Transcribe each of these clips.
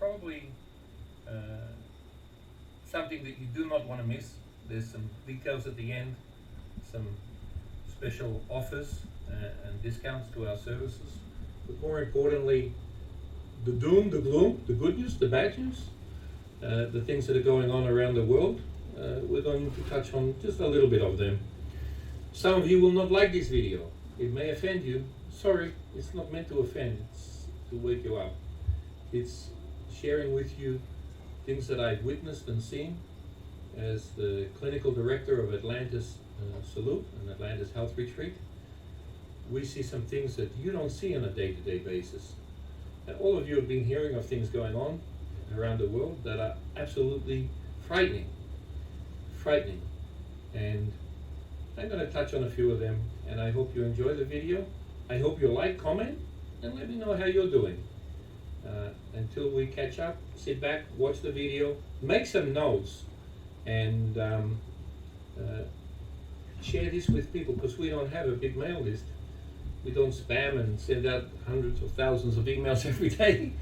probably something that you do not want to miss. There's some details at the end, some special offers and discounts to our services. But more importantly, the doom, the gloom, the good news, the bad news, the things that are going on around the world. We're going to touch on just a little bit of them. Some of you will not like this video. It may offend you. Sorry, it's not meant to offend, it's to wake you up. It's sharing with you things that I've witnessed and seen as the clinical director of Atlantis Spa and Atlantis Health Retreat. We see some things that you don't see on a day-to-day basis. And all of you have been hearing of things going on around the world that are absolutely frightening. And I'm going to touch on a few of them, and I hope you enjoy the video. I hope you like, comment, and let me know how you're doing. Until we catch up, sit back, watch the video, make some notes, and share this with people, because we don't have a big mail list. We don't spam and send out hundreds of thousands of emails every day.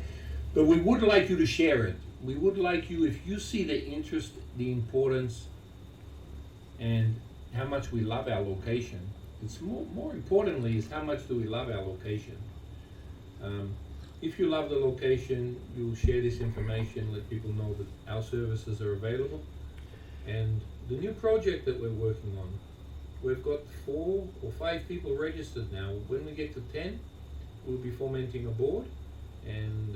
But we would like you to share it. We would like you, if you see the interest, the importance, and how much we love our location. It's more importantly is how much do we love our location. If you love the location, you'll share this information, let people know that our services are available. And the new project that we're working on, we've got 4 or 5 people registered now. When we get to 10, we'll be fomenting a board, and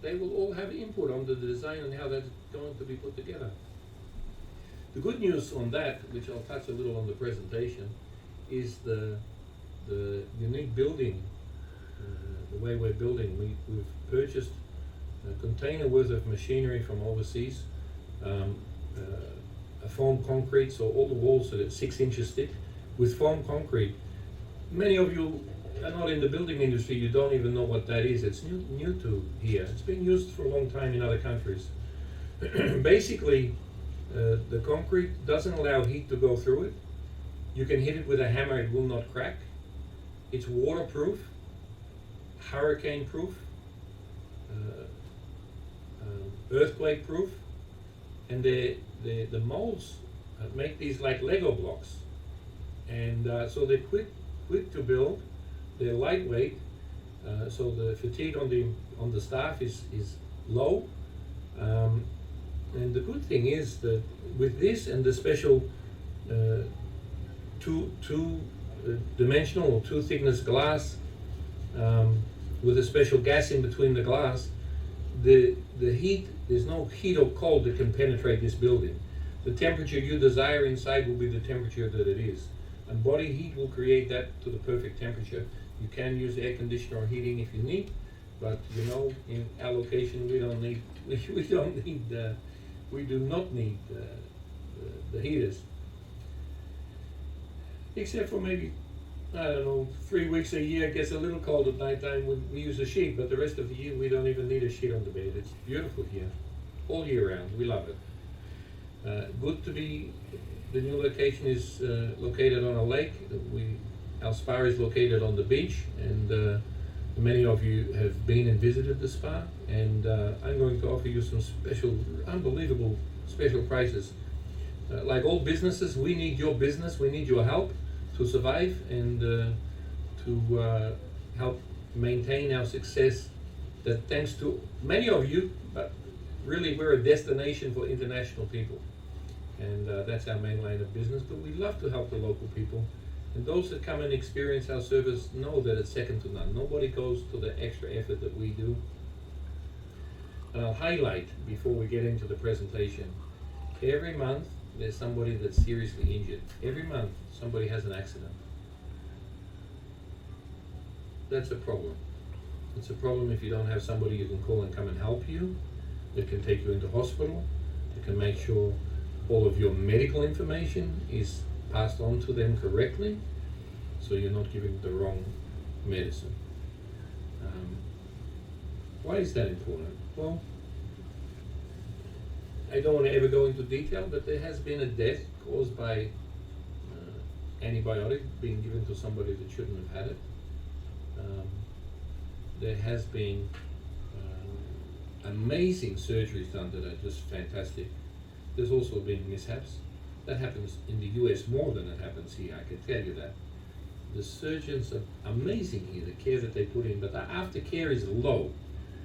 they will all have input on the design and how that's going to be put together. The good news on that, which I'll touch a little on the presentation, is the unique building, the way we're building. We've purchased a container worth of machinery from overseas, a foam concrete, so all the walls are 6 inches thick with foam concrete. Many of you are not in the building industry, you don't even know what that is. It's new to here. It's been used for a long time in other countries. Basically, the concrete doesn't allow heat to go through it. You can hit it with a hammer, it will not crack. It's waterproof, hurricane proof, earthquake proof, and the molds make these like Lego blocks. And so they're quick to build, they're lightweight, so the fatigue on the staff is low. And the good thing is that with this and the special two-dimensional or 2 thickness glass with a special gas in between the glass, the heat, there's no heat or cold that can penetrate this building. The temperature you desire inside will be the temperature that it is. And body heat will create that to the perfect temperature. You can use air conditioner or heating if you need, but you know, in our location we do not need the heaters, except for maybe, I don't know, 3 weeks a year. It gets a little cold at night time when we use a sheet, but the rest of the year we don't even need a sheet on the bed. It's beautiful here, all year round. We love it. Good to be, the new location is located on a lake. Our spa is located on the beach, and many of you have been and visited the spa, and I'm going to offer you some special, unbelievable special prices. Like all businesses, we need your business, we need your help to survive and to help maintain our success, that thanks to many of you, but really we're a destination for international people. And that's our main line of business, but we love to help the local people. And those that come and experience our service know that it's second to none. Nobody goes to the extra effort that we do. And I'll highlight, before we get into the presentation, every month there's somebody that's seriously injured. Every month somebody has an accident. That's a problem. It's a problem if you don't have somebody you can call and come and help you, that can take you into hospital, that can make sure all of your medical information is passed on to them correctly, so you're not giving the wrong medicine. Why is that important? Well, I don't want to ever go into detail, but there has been a death caused by antibiotic being given to somebody that shouldn't have had it. There has been amazing surgeries done that are just fantastic. There's also been mishaps. That happens in the US more than it happens here, I can tell you that. The surgeons are amazing here, the care that they put in, but the aftercare is low.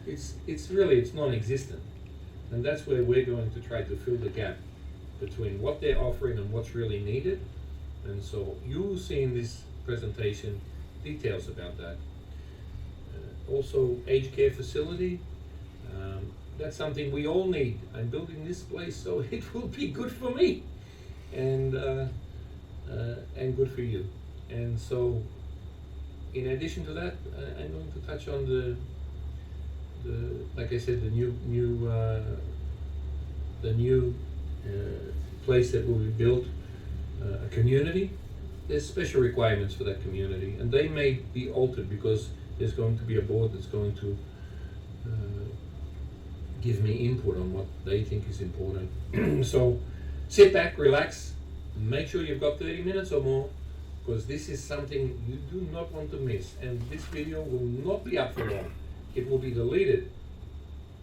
It's non-existent. And that's where we're going to try to fill the gap between what they're offering and what's really needed. And so you'll see in this presentation details about that. Also, aged care facility. That's something we all need. I'm building this place so it will be good for me and good for you. And so, in addition to that, I'm going to touch on the like I said, the new place that will be built, a community. There's special requirements for that community, and they may be altered because there's going to be a board that's going to give me input on what they think is important. So sit back, relax, make sure you've got 30 minutes or more, because this is something you do not want to miss. And this video will not be up for long. It will be deleted.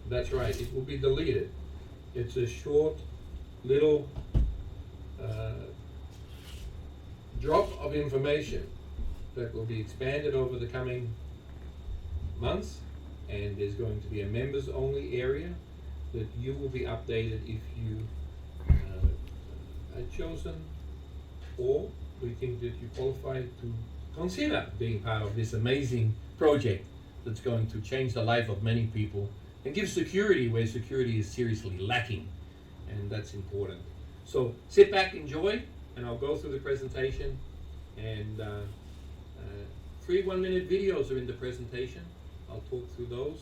That's right, it will be deleted. It's a short little drop of information that will be expanded over the coming months, and there's going to be a members only area that you will be updated if you are chosen, or we think that you qualify to consider being part of this amazing project that's going to change the life of many people and give security where security is seriously lacking, and that's important. So sit back, enjoy, and I'll go through the presentation, and 3 1-minute videos are in the presentation. I'll talk through those,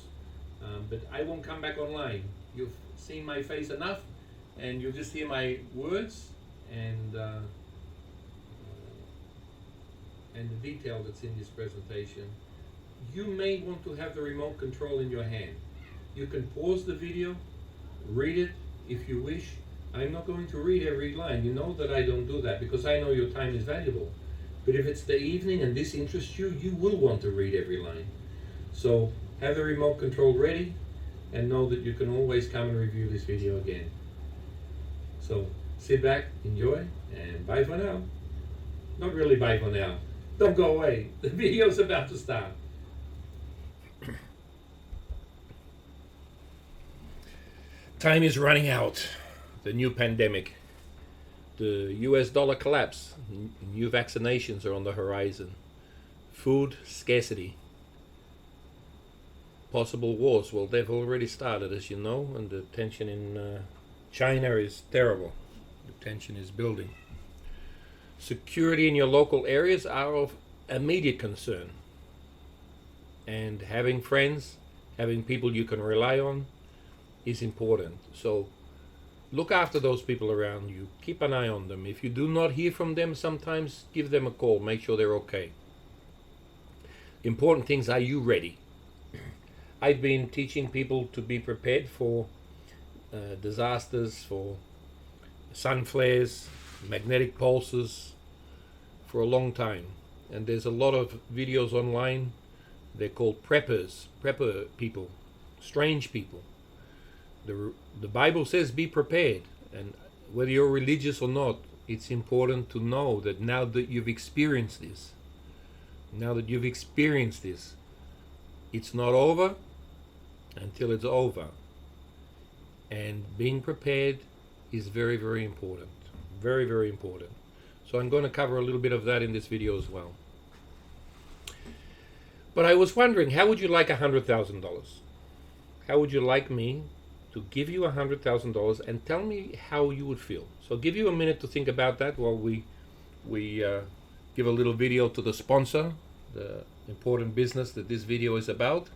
but I won't come back online. You've seen my face enough, and you'll just hear my words and the detail that's in this presentation. You may want to have the remote control in your hand. You can pause the video, read it if you wish. I'm not going to read every line. You know that I don't do that because I know your time is valuable. But if it's the evening and this interests you, you will want to read every line. So have the remote control ready and know that you can always come and review this video again. So sit back, enjoy, and bye for now. Not really bye for now. Don't go away. The video's about to start. Time is running out. The new pandemic, the US dollar collapse, new vaccinations are on the horizon, food scarcity, possible wars. Well, they've already started, as you know, and the tension in China is terrible. The tension is building. Security in your local areas are of immediate concern, and having friends, having people you can rely on is important. So look after those people around you. Keep an eye on them. If you do not hear from them, sometimes give them a call. Make sure they're okay. Important things, are you ready? I've been teaching people to be prepared for disasters, for sun flares, magnetic pulses for a long time. And there's a lot of videos online. They're called preppers, prepper people, strange people. The Bible says be prepared, and whether you're religious or not, it's important to know that now that you've experienced this, it's not over until it's over. And being prepared is very, very important. Very, very important. So I'm going to cover a little bit of that in this video as well. But I was wondering, how would you like $100,000? How would you like me to give you $100,000 and tell me how you would feel? So I'll give you a minute to think about that while we give a little video to the sponsor, the important business that this video is about.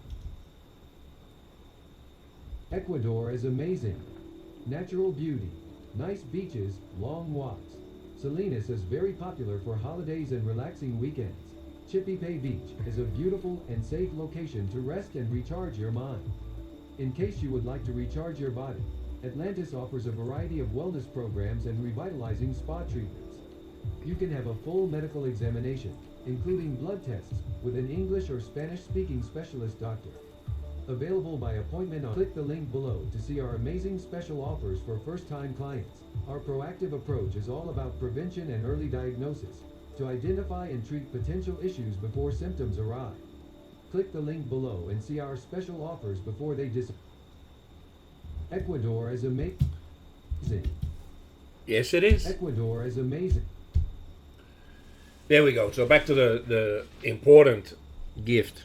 Ecuador is amazing. Natural beauty, nice beaches, long walks. Salinas is very popular for holidays and relaxing weekends. Chipipe Beach is a beautiful and safe location to rest and recharge your mind. In case you would like to recharge your body, Atlantis offers a variety of wellness programs and revitalizing spa treatments. You can have a full medical examination, including blood tests, with an English or Spanish-speaking specialist doctor. Available by appointment on. Click the link below to see our amazing special offers for first-time clients. Our proactive approach is all about prevention and early diagnosis to identify and treat potential issues before symptoms arrive. Click the link below and see our special offers before they disappear. Ecuador is amazing. Yes, it is. Ecuador is amazing. There we go. So back to the important gift.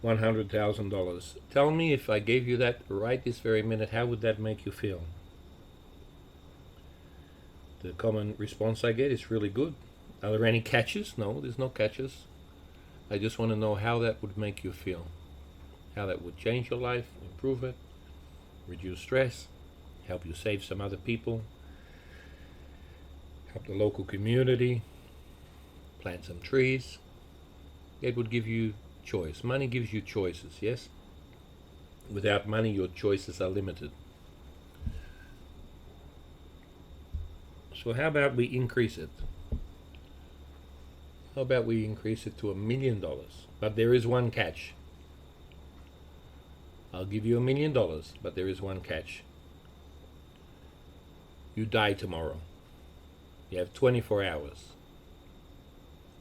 $100,000. Tell me, if I gave you that right this very minute, how would that make you feel? The common response I get is really good. Are there any catches? No, there's no catches. I just want to know how that would make you feel. How that would change your life, improve it, reduce stress, help you save some other people, help the local community, plant some trees. It would give you choice. Money gives you choices, yes? Without money, your choices are limited. So how about we increase it? How about we increase it to $1 million? But there is one catch. I'll give you $1 million, but there is one catch. You die tomorrow. You have 24 hours.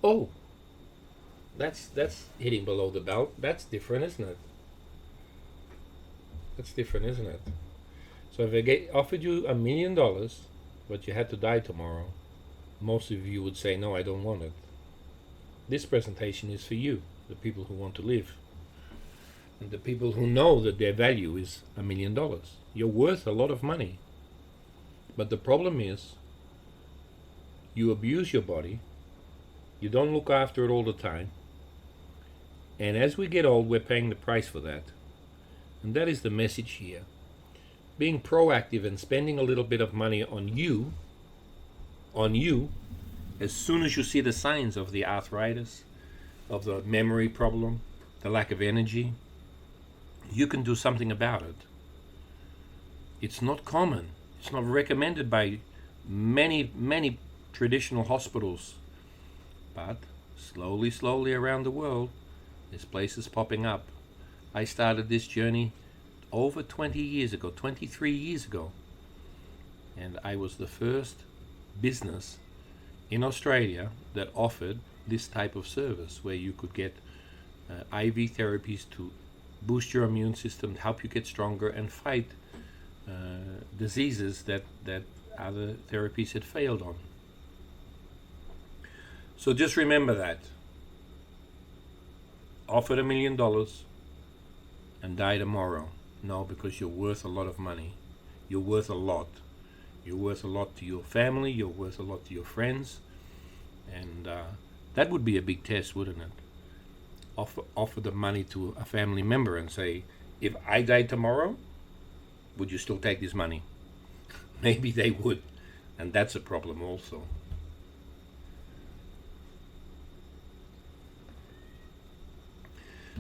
Oh, that's hitting below the belt. That's different, isn't it? That's different, isn't it? So if I offered you $1 million, but you had to die tomorrow, most of you would say, no, I don't want it. This presentation is for you, the people who want to live. And the people who know that their value is $1 million. You're worth a lot of money. But the problem is, you abuse your body, you don't look after it all the time, and as we get old, we're paying the price for that. And that is the message here. Being proactive and spending a little bit of money on you, as soon as you see the signs of the arthritis, of the memory problem, the lack of energy, you can do something about it. It's not common. It's not recommended by many traditional hospitals. But slowly around the world, there's places popping up. I started this journey over 20 years ago, 23 years ago. And I was the first business in Australia that offered this type of service, where you could get IV therapies to boost your immune system, help you get stronger and fight diseases that other therapies had failed on. So just remember that. Offered $1 million and die tomorrow. No, because you're worth a lot of money. You're worth a lot. You're worth a lot to your family. You're worth a lot to your friends. And that would be a big test, wouldn't it? Offer the money to a family member and say, if I die tomorrow, would you still take this money? Maybe they would. And that's a problem also.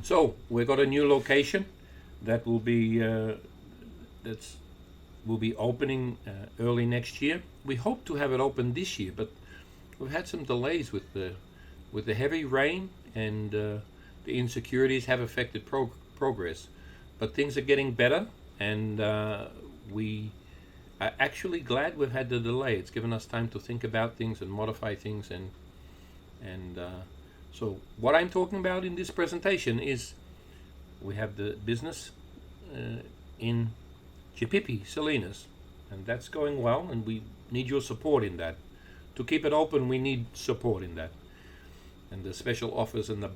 So we've got a new location that will be opening early next year. We hope to have it open this year, but we've had some delays with the heavy rain, and the insecurities have affected progress. But things are getting better, and we are actually glad we've had the delay. It's given us time to think about things and modify things, and so what I'm talking about in this presentation is we have the business in Chipipi, Salinas, and that's going well, and we need your support in that. To keep it open, we need support in that. And the special offers and the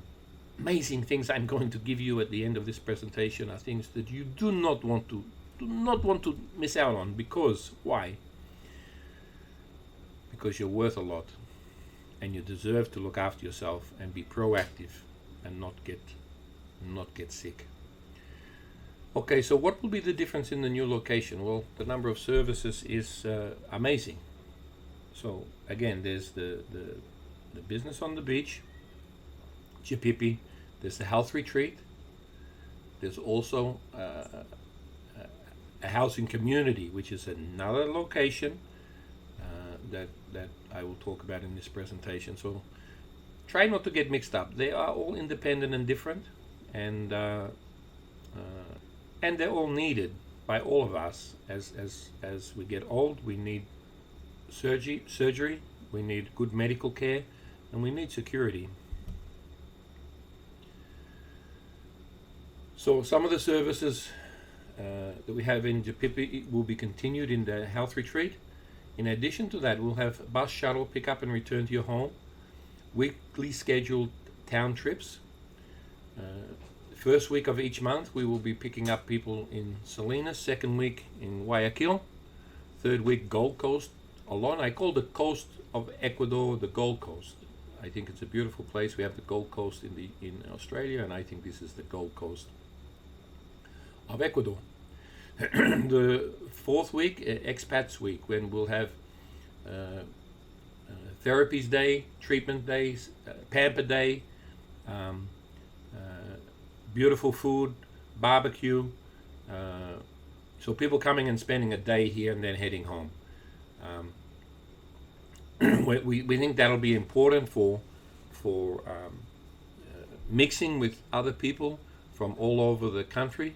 amazing things I'm going to give you at the end of this presentation are things that you do not want to miss out on. Because why? Because you're worth a lot, and you deserve to look after yourself and be proactive and not get sick. Okay, so what will be the difference in the new location? Well, the number of services is amazing. So again, there's the business on the beach, Chipipi. There's the health retreat. There's also a housing community, which is another location that I will talk about in this presentation. So try not to get mixed up. They are all independent and different, and they're all needed by all of us. As we get old, we need surgery, we need good medical care, and we need security. So some of the services that we have in Japipi will be continued in the health retreat. In addition to that, we'll have bus shuttle pick up and return to your home, weekly scheduled town trips. First week of each month, we will be picking up people in Salinas, second week in Guayaquil, third week Gold Coast alone. I call the coast of Ecuador the Gold Coast. I think it's a beautiful place. We have the Gold Coast in Australia, and I think this is the Gold Coast of Ecuador. The fourth week, Expats Week, when we'll have Therapies Day, Treatment Days, Pamper Day, beautiful food, barbecue. So people coming and spending a day here and then heading home. We think that'll be important for mixing with other people from all over the country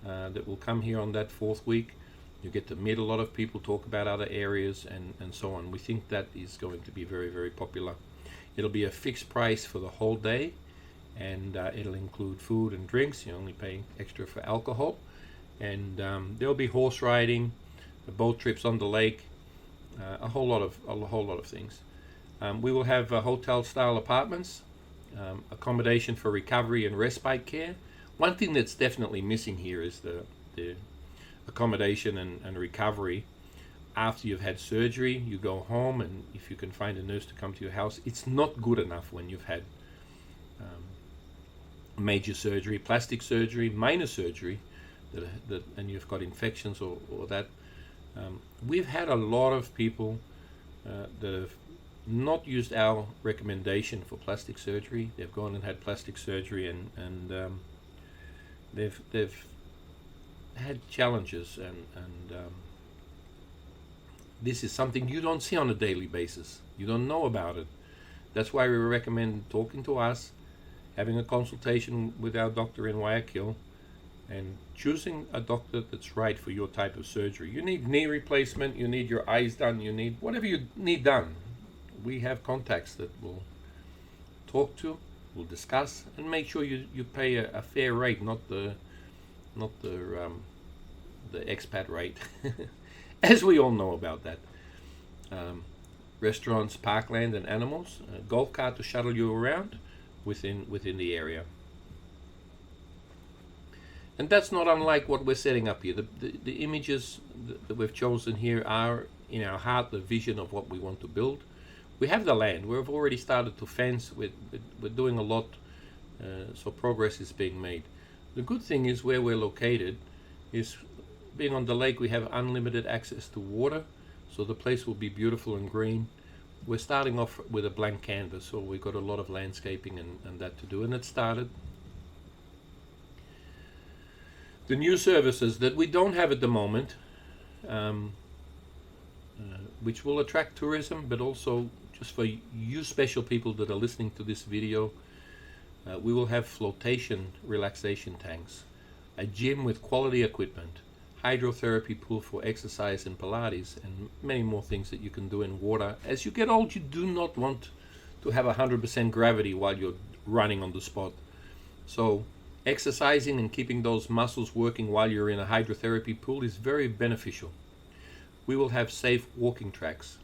that will come here on that fourth week. You get to meet a lot of people, talk about other areas, and so on. We think that is going to be very, very popular. It'll be a fixed price for the whole day, and it'll include food and drinks. You're only paying extra for alcohol. And there'll be horse riding, boat trips on the lake, a whole lot of things. We will have hotel-style apartments, accommodation for recovery and respite care. One thing that's definitely missing here is the accommodation and recovery. After you've had surgery, you go home, and if you can find a nurse to come to your house, it's not good enough when you've had major surgery, plastic surgery, minor surgery, and you've got infections or that. We've had a lot of people that have not used our recommendation for plastic surgery. They've gone and had plastic surgery, and they've had challenges, and this is something you don't see on a daily basis. You don't know about it. That's why we recommend talking to us, having a consultation with our doctor in Guayaquil, and choosing a doctor that's right for your type of surgery. You need knee replacement, you need your eyes done, you need whatever you need done. We have contacts that will talk to, will discuss, and make sure you pay a fair rate, not the expat rate, as we all know about that. Restaurants, parkland, and animals, a golf cart to shuttle you around within the area. And that's not unlike what we're setting up here. The images that we've chosen here are in our heart the vision of what we want to build. We have the land. We've already started to fence. We're doing a lot, so progress is being made. The good thing is where we're located is being on the lake. We have unlimited access to water, so the place will be beautiful and green. We're starting off with a blank canvas, so we've got a lot of landscaping and that to do, and it started. The new services that we don't have at the moment, which will attract tourism, but also just for you special people that are listening to this video, we will have flotation relaxation tanks, a gym with quality equipment, hydrotherapy pool for exercise and Pilates, and many more things that you can do in water. As you get old, you do not want to have 100% gravity while you're running on the spot. So exercising and keeping those muscles working while you're in a hydrotherapy pool is very beneficial. We will have safe walking tracks,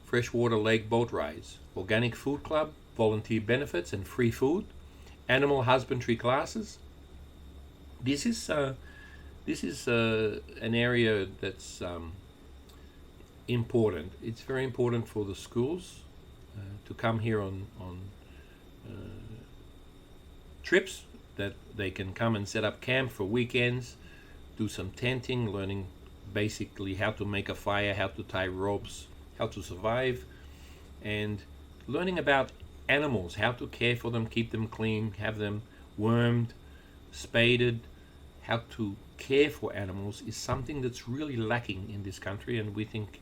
freshwater lake boat rides, organic food club, volunteer benefits and free food, animal husbandry classes. This is an area that's important. It's very important for the schools to come here on trips, that they can come and set up camp for weekends, do some tenting, learning basically how to make a fire, how to tie ropes, how to survive, and learning about animals, how to care for them, keep them clean, have them wormed, spaded. How to care for animals is something that's really lacking in this country, and we think,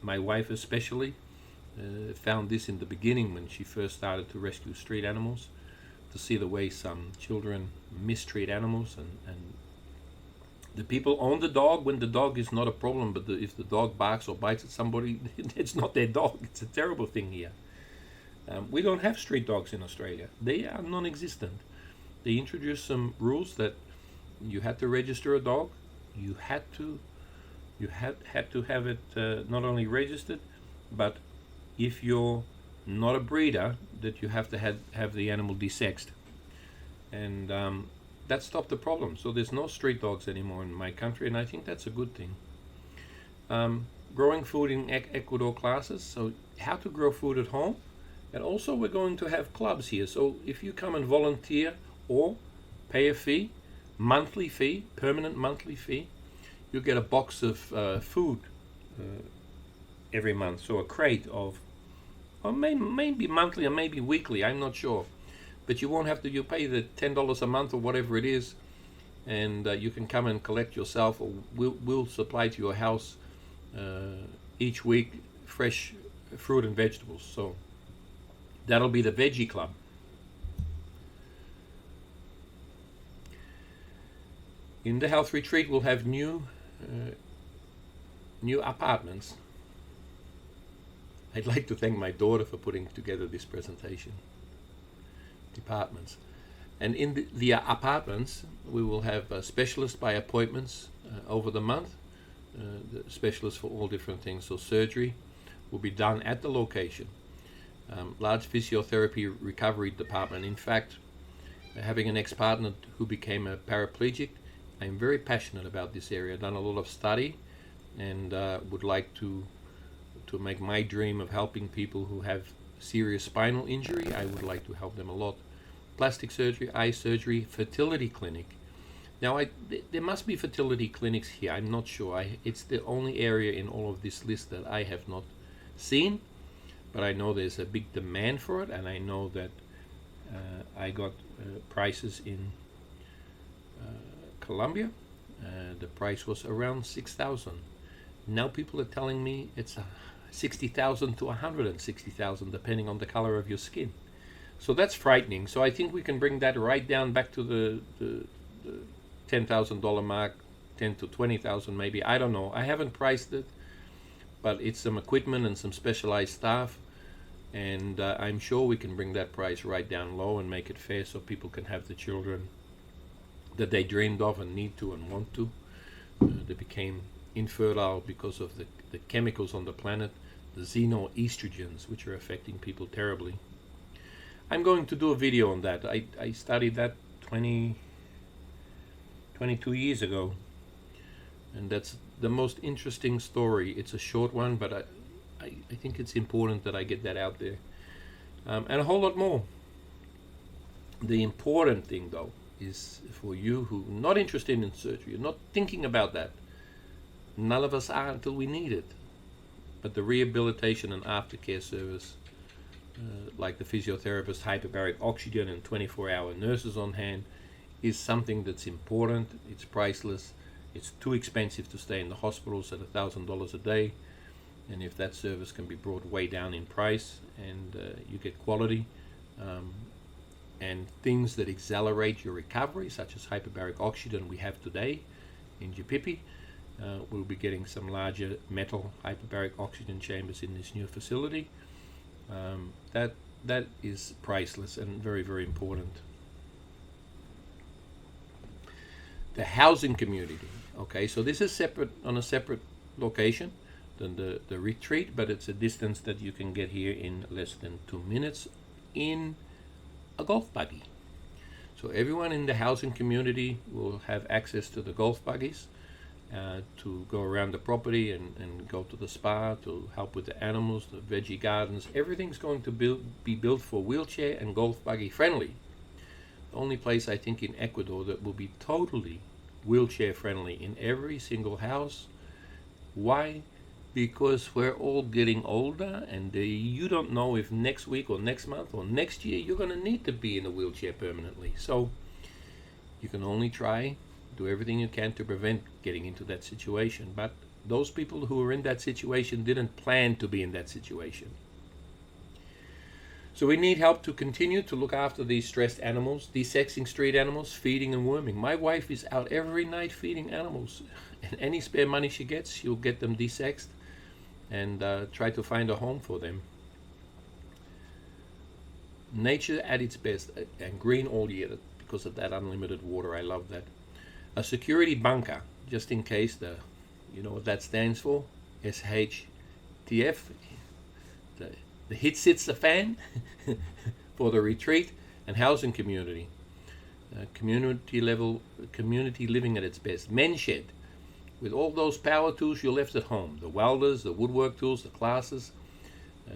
my wife especially, found this in the beginning when she first started to rescue street animals. to see the way some children mistreat animals, and the people own the dog when the dog is not a problem, but if the dog barks or bites at somebody, it's not their dog. It's a terrible thing here. We don't have street dogs in Australia. They are non-existent. They introduced some rules that you had to register a dog. You had to have it not only registered, but if you're not a breeder, that you have to have the animal desexed. And that stopped the problem. So there's no street dogs anymore in my country, and I think that's a good thing. Growing food in Ecuador classes, so how to grow food at home. And also we're going to have clubs here. So if you come and volunteer or pay a fee, monthly fee, permanent monthly fee, you get a box of food every month. So a crate of, or maybe monthly or maybe weekly, I'm not sure. But you won't have to, you pay the $10 a month or whatever it is, and you can come and collect yourself, or we'll supply to your house each week fresh fruit and vegetables. So that'll be the Veggie Club. In the Health Retreat, we'll have new apartments. I'd like to thank my daughter for putting together this presentation. Departments. And in the apartments, we will have specialists by appointments over the month, the specialists for all different things. So surgery will be done at the location. Large physiotherapy recovery department. In fact, having an ex-partner who became a paraplegic, I'm very passionate about this area. I've done a lot of study, and would like to make my dream of helping people who have serious spinal injury. I would like to help them a lot. Plastic surgery, eye surgery, fertility clinic. Now, there must be fertility clinics here. I'm not sure. It's the only area in all of this list that I have not seen, but I know there's a big demand for it, and I know that I got prices in Colombia. The price was around 6,000. Now people are telling me it's 60,000 to 160,000, depending on the color of your skin. So that's frightening. So I think we can bring that right down back to the $10,000 mark, 10 to 20,000 maybe. I don't know. I haven't priced it, but it's some equipment and some specialized staff, and I'm sure we can bring that price right down low and make it fair so people can have the children that they dreamed of and need to and want to. They became infertile because of the chemicals on the planet, the xenoestrogens, which are affecting people terribly. I'm going to do a video on that. I studied that 22 years ago, and that's the most interesting story. It's a short one, but I think it's important that I get that out there, and a whole lot more. The important thing, though, is for you who are not interested in surgery, you're not thinking about that. None of us are until we need it. But the rehabilitation and aftercare service, like the physiotherapist, hyperbaric oxygen, and 24-hour nurses on hand, is something that's important. It's priceless. It's too expensive to stay in the hospitals at $1,000 a day. And if that service can be brought way down in price, and you get quality, and things that accelerate your recovery, such as hyperbaric oxygen we have today in Jipipi. We'll be getting some larger metal hyperbaric oxygen chambers in this new facility. That is priceless and very, very important. The housing community. Okay, so this is separate, on a separate location than the ReTreat, but it's a distance that you can get here in less than 2 minutes in a golf buggy. So everyone in the housing community will have access to the golf buggies to go around the property and go to the spa, to help with the animals, the veggie gardens. Everything's going to be built for wheelchair and golf buggy friendly. The only place I think in Ecuador that will be totally wheelchair friendly in every single house. Why? Because we're all getting older, and you don't know if next week or next month or next year you're going to need to be in a wheelchair permanently. So you can only try, do everything you can to prevent getting into that situation. But those people who are in that situation didn't plan to be in that situation. So we need help to continue to look after these stressed animals, desexing street animals, feeding and worming. My wife is out every night feeding animals, and any spare money she gets, she'll get them desexed and try to find a home for them. Nature at its best, and green all year because of that unlimited water. I love that. A security bunker, just in case you know what that stands for? SHTF. The hit sits the fan for the ReTreat and housing community. Community living at its best. Men's shed, with all those power tools you left at home, the welders, the woodwork tools, the classes.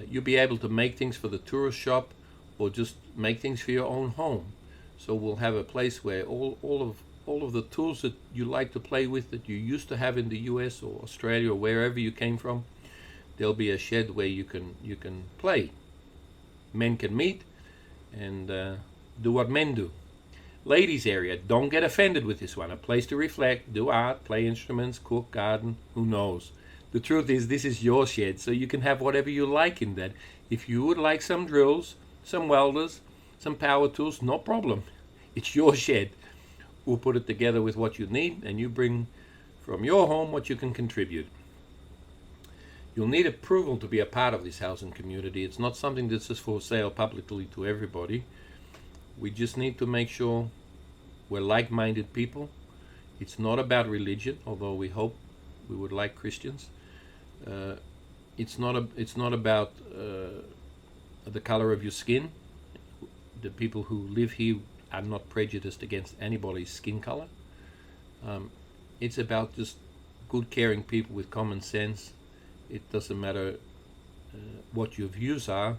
You'll be able to make things for the tourist shop or just make things for your own home. So we'll have a place where all of the tools that you like to play with that you used to have in the US or Australia or wherever you came from, there'll be a shed where you can play. Men can meet and do what men do. Ladies area, don't get offended with this one. A place to reflect, do art, play instruments, cook, garden, who knows. The truth is, this is your shed, so you can have whatever you like in that. If you would like some drills, some welders, some power tools, no problem. It's your shed. We'll put it together with what you need, and you bring from your home what you can contribute. You'll need approval to be a part of this housing community. It's not something that's just for sale publicly to everybody. We just need to make sure we're like-minded people. It's not about religion, although we hope we would like Christians. It's not about the color of your skin. The people who live here are not prejudiced against anybody's skin color. It's about just good, caring people with common sense. It doesn't matter what your views are,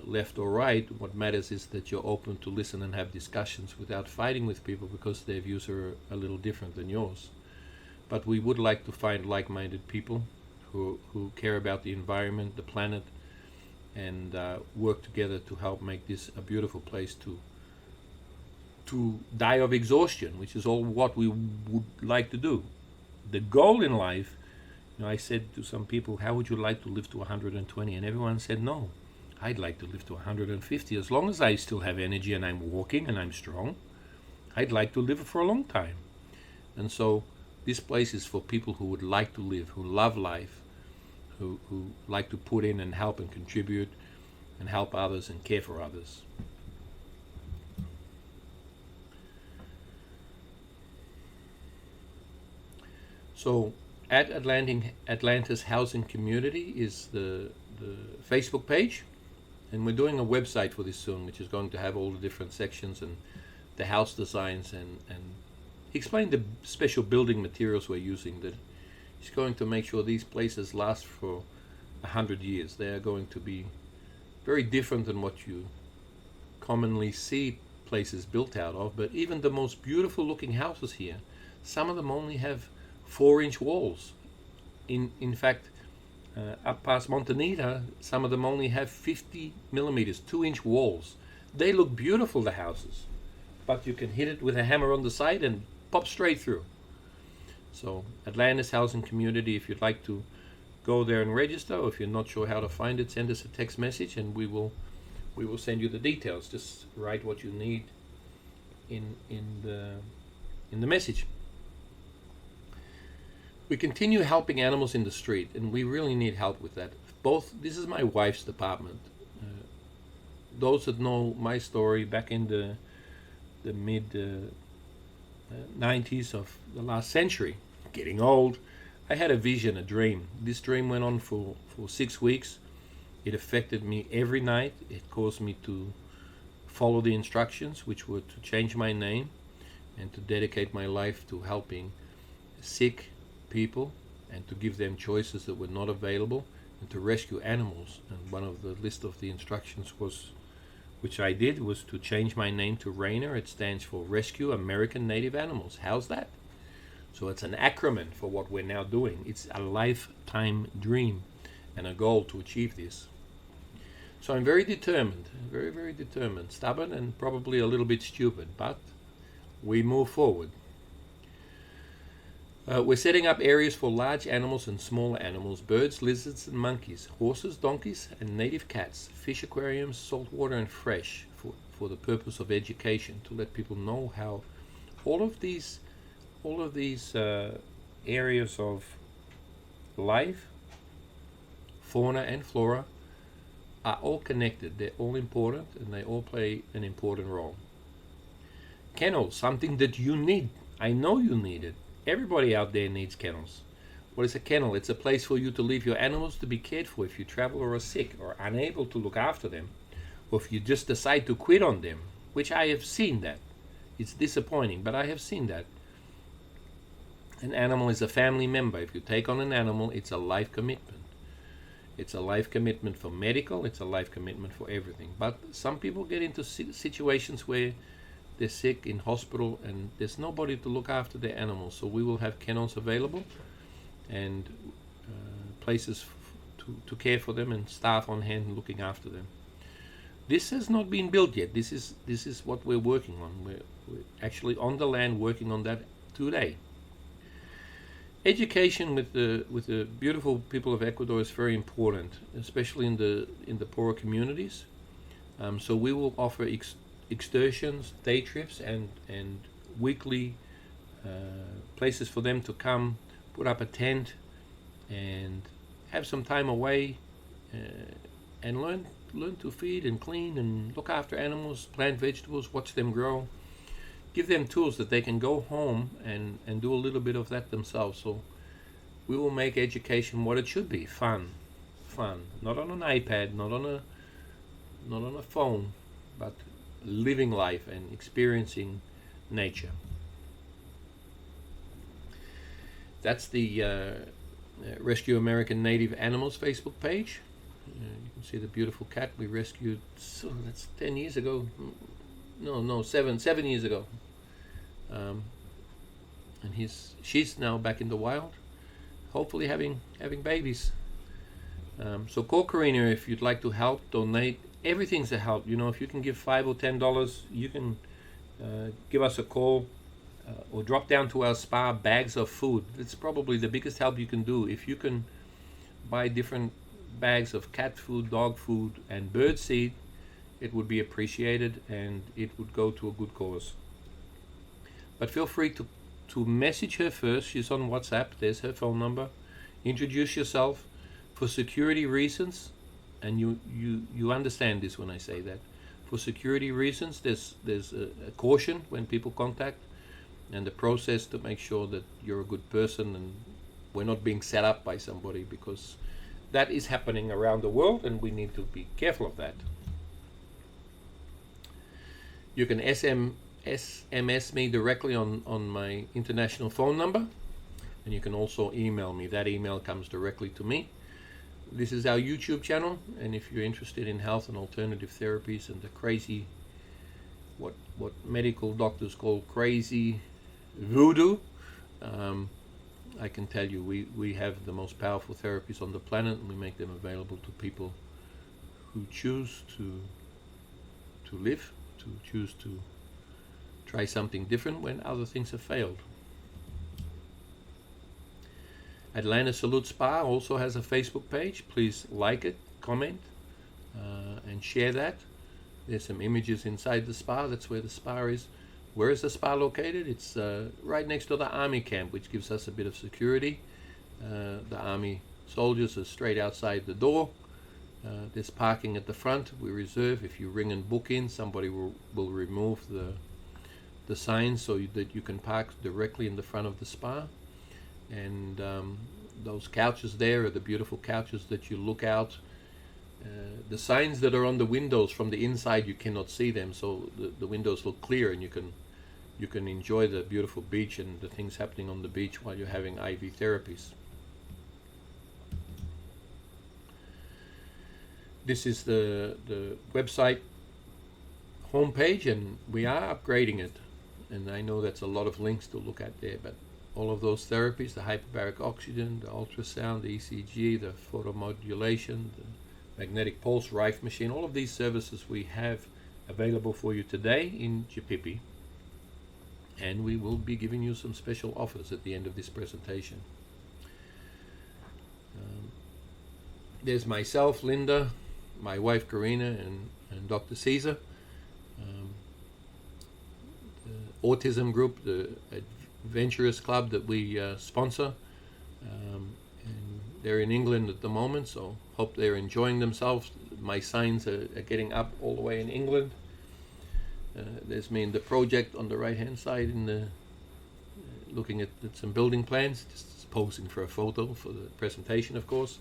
left or right. What matters is that you're open to listen and have discussions without fighting with people because their views are a little different than yours. But we would like to find like-minded people who care about the environment, the planet, and work together to help make this a beautiful place to die of exhaustion, which is all what we would like to do. The goal in life, I said to some people, how would you like to live to 120? And everyone said, no, I'd like to live to 150. As long as I still have energy and I'm walking and I'm strong, I'd like to live for a long time. And so this place is for people who would like to live, who love life, who like to put in and help and contribute and help others and care for others. So at Atlantis Housing Community is the Facebook page, and we're doing a website for this soon, which is going to have all the different sections and the house designs, and explain the special building materials we're using. That is going to make sure these places last for 100 years. They are going to be very different than what you commonly see places built out of, but even the most beautiful looking houses here, some of them only have 4-inch walls. In fact, up past Montanita, some of them only have 50 millimeters, 2-inch walls. They look beautiful, the houses, but you can hit it with a hammer on the side and pop straight through. So Atlantis Housing Community, if you'd like to go there and register, or if you're not sure how to find it, send us a text message and we will send you the details. Just write what you need in the message. We continue helping animals in the street, and we really need help with that. This is my wife's department. Those that know my story back in the mid 90s of the last century, getting old, I had a vision, a dream. This dream went on for 6 weeks. It affected me every night. It caused me to follow the instructions, which were to change my name and to dedicate my life to helping sick people and to give them choices that were not available, and to rescue animals. And one of the list of the instructions was, which I did, was to change my name to Rainer. It stands for Rescue American Native Animals. How's that? So it's an acronym for what we're now doing. It's a lifetime dream and a goal to achieve this. So I'm very determined, very, very determined, stubborn, and probably a little bit stupid, but we move forward. We're setting up areas for large animals and smaller animals, birds, lizards, and monkeys, horses, donkeys, and native cats, fish aquariums, saltwater and fresh, for the purpose of education, to let people know how all of these areas of life, fauna and flora, are all connected. They're all important, and they all play an important role. Kennels, something that you need. I know you need it. Everybody out there needs kennels. What is a kennel? It's a place for you to leave your animals to be cared for if you travel or are sick or unable to look after them, or if you just decide to quit on them, which I have seen that. It's disappointing, but I have seen that. An animal is a family member. If you take on an animal, it's a life commitment. It's a life commitment for medical, it's a life commitment for everything. But some people get into situations where they're sick in hospital and there's nobody to look after their animals. So we will have kennels available and places to care for them and staff on hand looking after them. This has not been built yet. This is what we're working on. We're actually on the land working on that today. Education with the beautiful people of Ecuador is very important, especially in the poorer communities. So we will offer excursions, day trips, and weekly places for them to come, put up a tent, and have some time away, and learn to feed and clean and look after animals, plant vegetables, watch them grow. Give them tools that they can go home and do a little bit of that themselves. So we will make education what it should be: fun, not on an iPad, not on a phone, but living life and experiencing nature. That's the Rescue American Native Animals Facebook page. You can see the beautiful cat we rescued. So that's 10 years ago. No, 7 years ago. And she's now back in the wild, hopefully having babies. So call Karina if you'd like to help, donate. Everything's a help. If you can give $5 or $10, you can give us a call or drop down to our spa bags of food. It's probably the biggest help you can do. If you can buy different bags of cat food, dog food, and bird seed, it would be appreciated and it would go to a good cause. But feel free to message her first. She's on WhatsApp. There's her phone number. Introduce yourself. For security reasons, and you understand this when I say that, for security reasons, there's a caution when people contact, and the process to make sure that you're a good person and we're not being set up by somebody, because that is happening around the world and we need to be careful of that. You can SMS me directly on my international phone number, and you can also email me. That email comes directly to me. This is our YouTube channel, and if you're interested in health and alternative therapies and the crazy, what medical doctors call crazy voodoo, I can tell you we have the most powerful therapies on the planet, and we make them available to people who choose to live, to choose to try something different when other things have failed. Atlantis Spa also has a Facebook page. Please like it, comment, and share that. There's some images inside the spa. That's where the spa is. Where is the spa located? It's right next to the army camp, which gives us a bit of security. The army soldiers are straight outside the door. There's parking at the front. We reserve. If you ring and book in, somebody will remove the sign so that you can park directly in the front of the spa. And those couches there are the beautiful couches that you look out. The signs that are on the windows from the inside, you cannot see them, so the windows look clear, and you can enjoy the beautiful beach and the things happening on the beach while you're having IV therapies. This is the website homepage, and we are upgrading it, and I know that's a lot of links to look at there, but all of those therapies, the hyperbaric oxygen, the ultrasound, the ECG, the photomodulation, the magnetic pulse, Rife machine, all of these services we have available for you today in Jipipi. and we will be giving you some special offers at the end of this presentation. There's myself, Linda, my wife Karina, and Dr. Caesar. The autism group, the adventurous club that we sponsor, and they're in England at the moment, so hope they're enjoying themselves. My signs are getting up all the way in England. There's me in the project on the right hand side, in the looking at some building plans, just posing for a photo for the presentation, of course.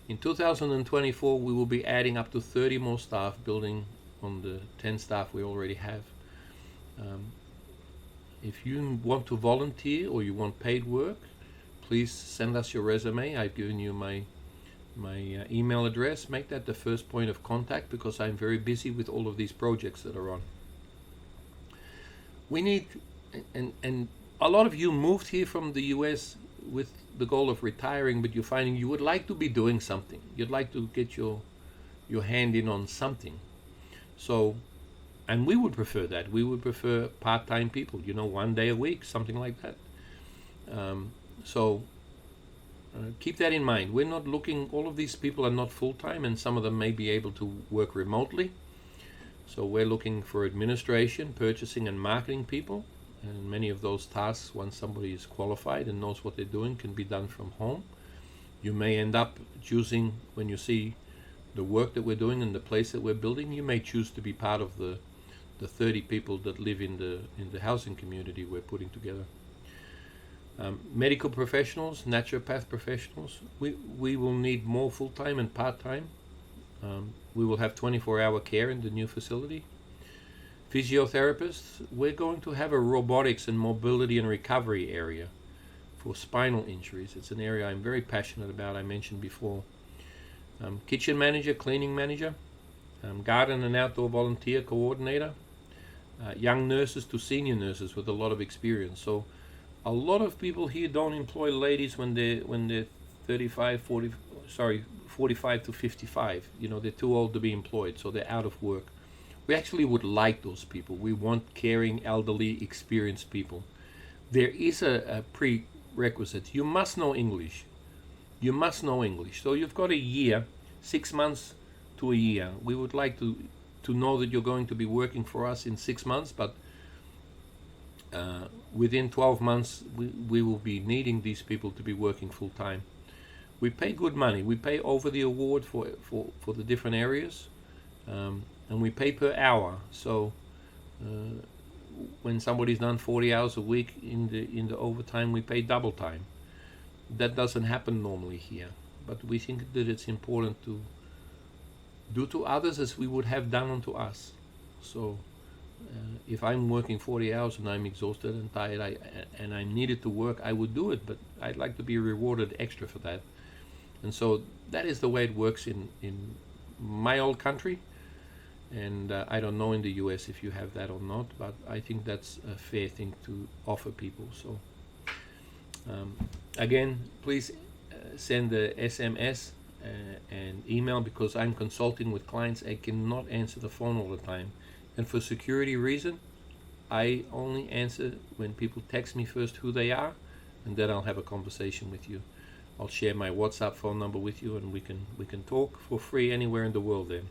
In 2024 we will be adding up to 30 more staff, building on the 10 staff we already have. If you want to volunteer or you want paid work, please send us your resume. I've given you my email address. Make that the first point of contact, because I'm very busy with all of these projects that are on. We need, and a lot of you moved here from the US with the goal of retiring, but you're finding you would like to be doing something. You'd like to get your hand in on something. So, and we would prefer that. We would prefer part-time people, 1 day a week, something like that. Keep that in mind. We're not looking, all of these people are not full-time, and some of them may be able to work remotely. So we're looking for administration, purchasing, and marketing people. And many of those tasks, once somebody is qualified and knows what they're doing, can be done from home. You may end up choosing, when you see the work that we're doing and the place that we're building, you may choose to be part of the 30 people that live in the housing community we're putting together. Medical professionals, naturopath professionals, we will need more full-time and part-time. We will have 24-hour care in the new facility. Physiotherapists, we're going to have a robotics and mobility and recovery area for spinal injuries. It's an area I'm very passionate about, I mentioned before. Kitchen manager, cleaning manager, garden and outdoor volunteer coordinator, young nurses to senior nurses with a lot of experience. So a lot of people here don't employ ladies when they're 45 to 55. They're too old to be employed, so they're out of work. We actually would like those people. We want caring, elderly, experienced people. There is a prerequisite. You must know English. You must know English. So you've got a year, 6 months to a year. We would like to know that you're going to be working for us in 6 months, but within 12 months we will be needing these people to be working full time. We pay good money. We pay over the award for the different areas. And we pay per hour. So when somebody's done 40 hours a week in the overtime, we pay double time. That doesn't happen normally here, but we think that it's important to do to others as we would have done unto us. So if I'm working 40 hours and I'm exhausted and tired, and I'm needed to work, I would do it, but I'd like to be rewarded extra for that. And so that is the way it works in my old country. And I don't know in the US if you have that or not, but I think that's a fair thing to offer people. So again, please send the SMS and email, because I'm consulting with clients. I cannot answer the phone all the time, and for security reason, I only answer when people text me first who they are, and then I'll have a conversation with you. I'll share my WhatsApp phone number with you, and we can talk for free anywhere in the world then.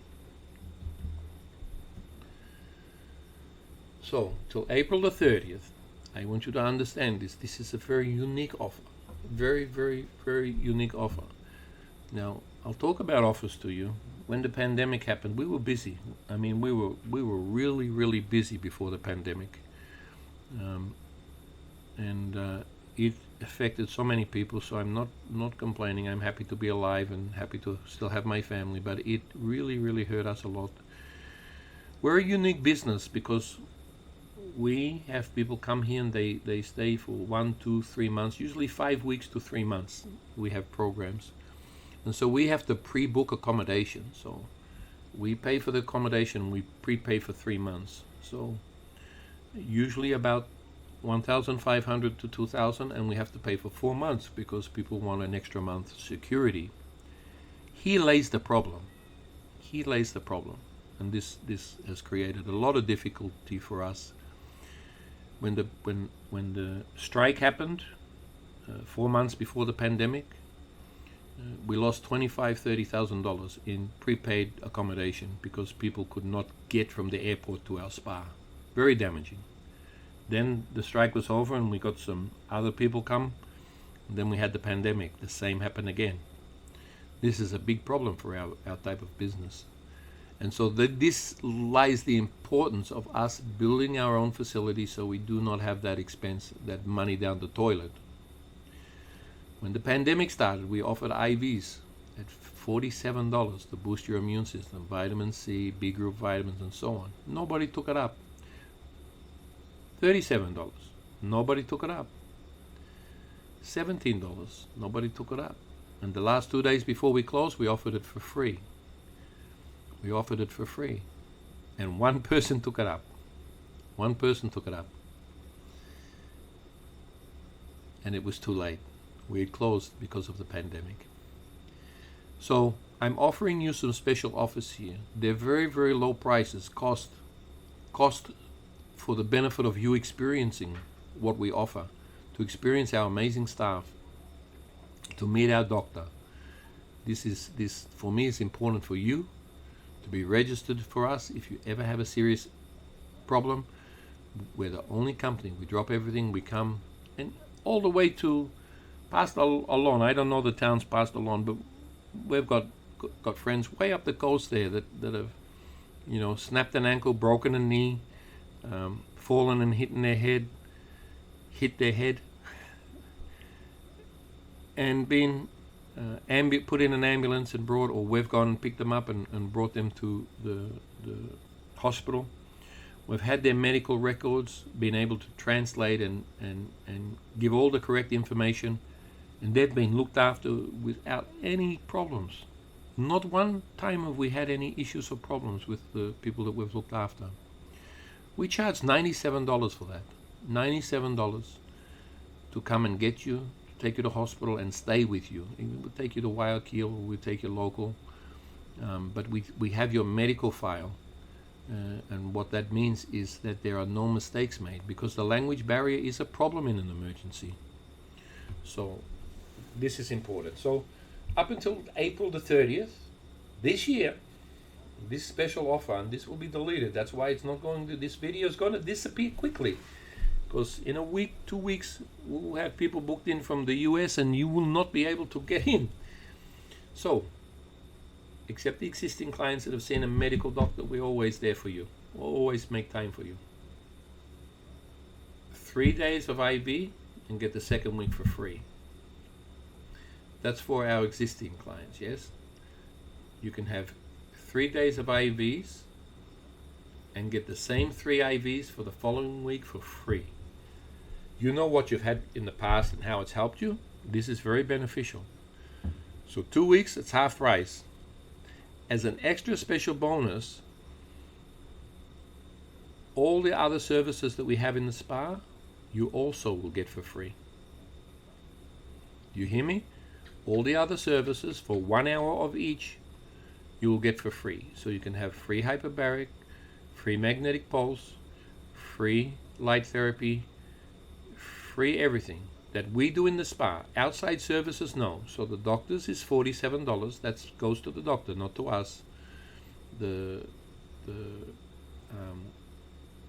So, till April the 30th, I want you to understand this. This is a very unique offer. Very, very, very unique offer. Now, I'll talk about offers to you. When the pandemic happened, we were busy. I mean, we were really, really busy before the pandemic. It affected so many people, so I'm not complaining. I'm happy to be alive and happy to still have my family, but it really, really hurt us a lot. We're a unique business because we have people come here and they stay for 1, 2, 3 months, usually 5 weeks to 3 months. We have programs. And so we have to pre-book accommodation. So we pay for the accommodation, we prepay for 3 months. So usually about 1,500 to 2,000, and we have to pay for 4 months because people want an extra month security. Here lays the problem. Here lays the problem. And this has created a lot of difficulty for us. when the strike happened, 4 months before the pandemic, we lost $25,000-$30,000 in prepaid accommodation because people could not get from the airport to our spa. Very damaging. Then the strike was over and we got some other people come. Then we had the pandemic. The same happened again. This is a big problem for our type of business. And so this lies the importance of us building our own facility so we do not have that expense, that money down the toilet. When the pandemic started, we offered IVs at $47 to boost your immune system, vitamin C, B group vitamins, and so on. Nobody took it up. $37. Nobody took it up. $17. Nobody took it up. And the last 2 days before we closed, we offered it for free. We offered it for free. And one person took it up. One person took it up. And it was too late. We had closed because of the pandemic. So I'm offering you some special offers here. They're very, very low prices. Cost for the benefit of you experiencing what we offer, to experience our amazing staff, to meet our doctor. This for me is important for you to be registered for us. If you ever have a serious problem, we're the only company. We drop everything, we come, and all the way to past Alon. I don't know the towns past Alon, but we've got friends way up the coast there that have, snapped an ankle, broken a knee, fallen and hit their head, and been put in an ambulance and brought, or we've gone and picked them up and brought them to the hospital. We've had their medical records, been able to translate and give all the correct information, and they've been looked after without any problems. Not one time have we had any issues or problems with the people that we've looked after. We charge $97 for that. $97 to come and get you, to take you to hospital and stay with you. We'll take you to Guayaquil, or we'll take you local. But we have your medical file. And what that means is that there are no mistakes made, because the language barrier is a problem in an emergency. So this is important. So up until April the 30th, this year, this special offer, and this will be deleted. That's why it's not going to, this video is going to disappear quickly. Because in a week, 2 weeks, we'll have people booked in from the US and you will not be able to get in. So, except the existing clients that have seen a medical doctor, we're always there for you. We'll always make time for you. 3 days of IV and get the second week for free. That's for our existing clients, yes? You can have 3 days of IVs and get the same 3 IVs for the following week for free. You know what you've had in the past and how it's helped you? This is very beneficial. So 2 weeks, it's half price. As an extra special bonus, all the other services that we have in the spa, you also will get for free. You hear me? All the other services for 1 hour of each, you will get for free. So you can have free hyperbaric, free magnetic pulse, free light therapy, free everything that we do in the spa. Outside services, no. So the doctors is $47. That goes to the doctor, not to us. The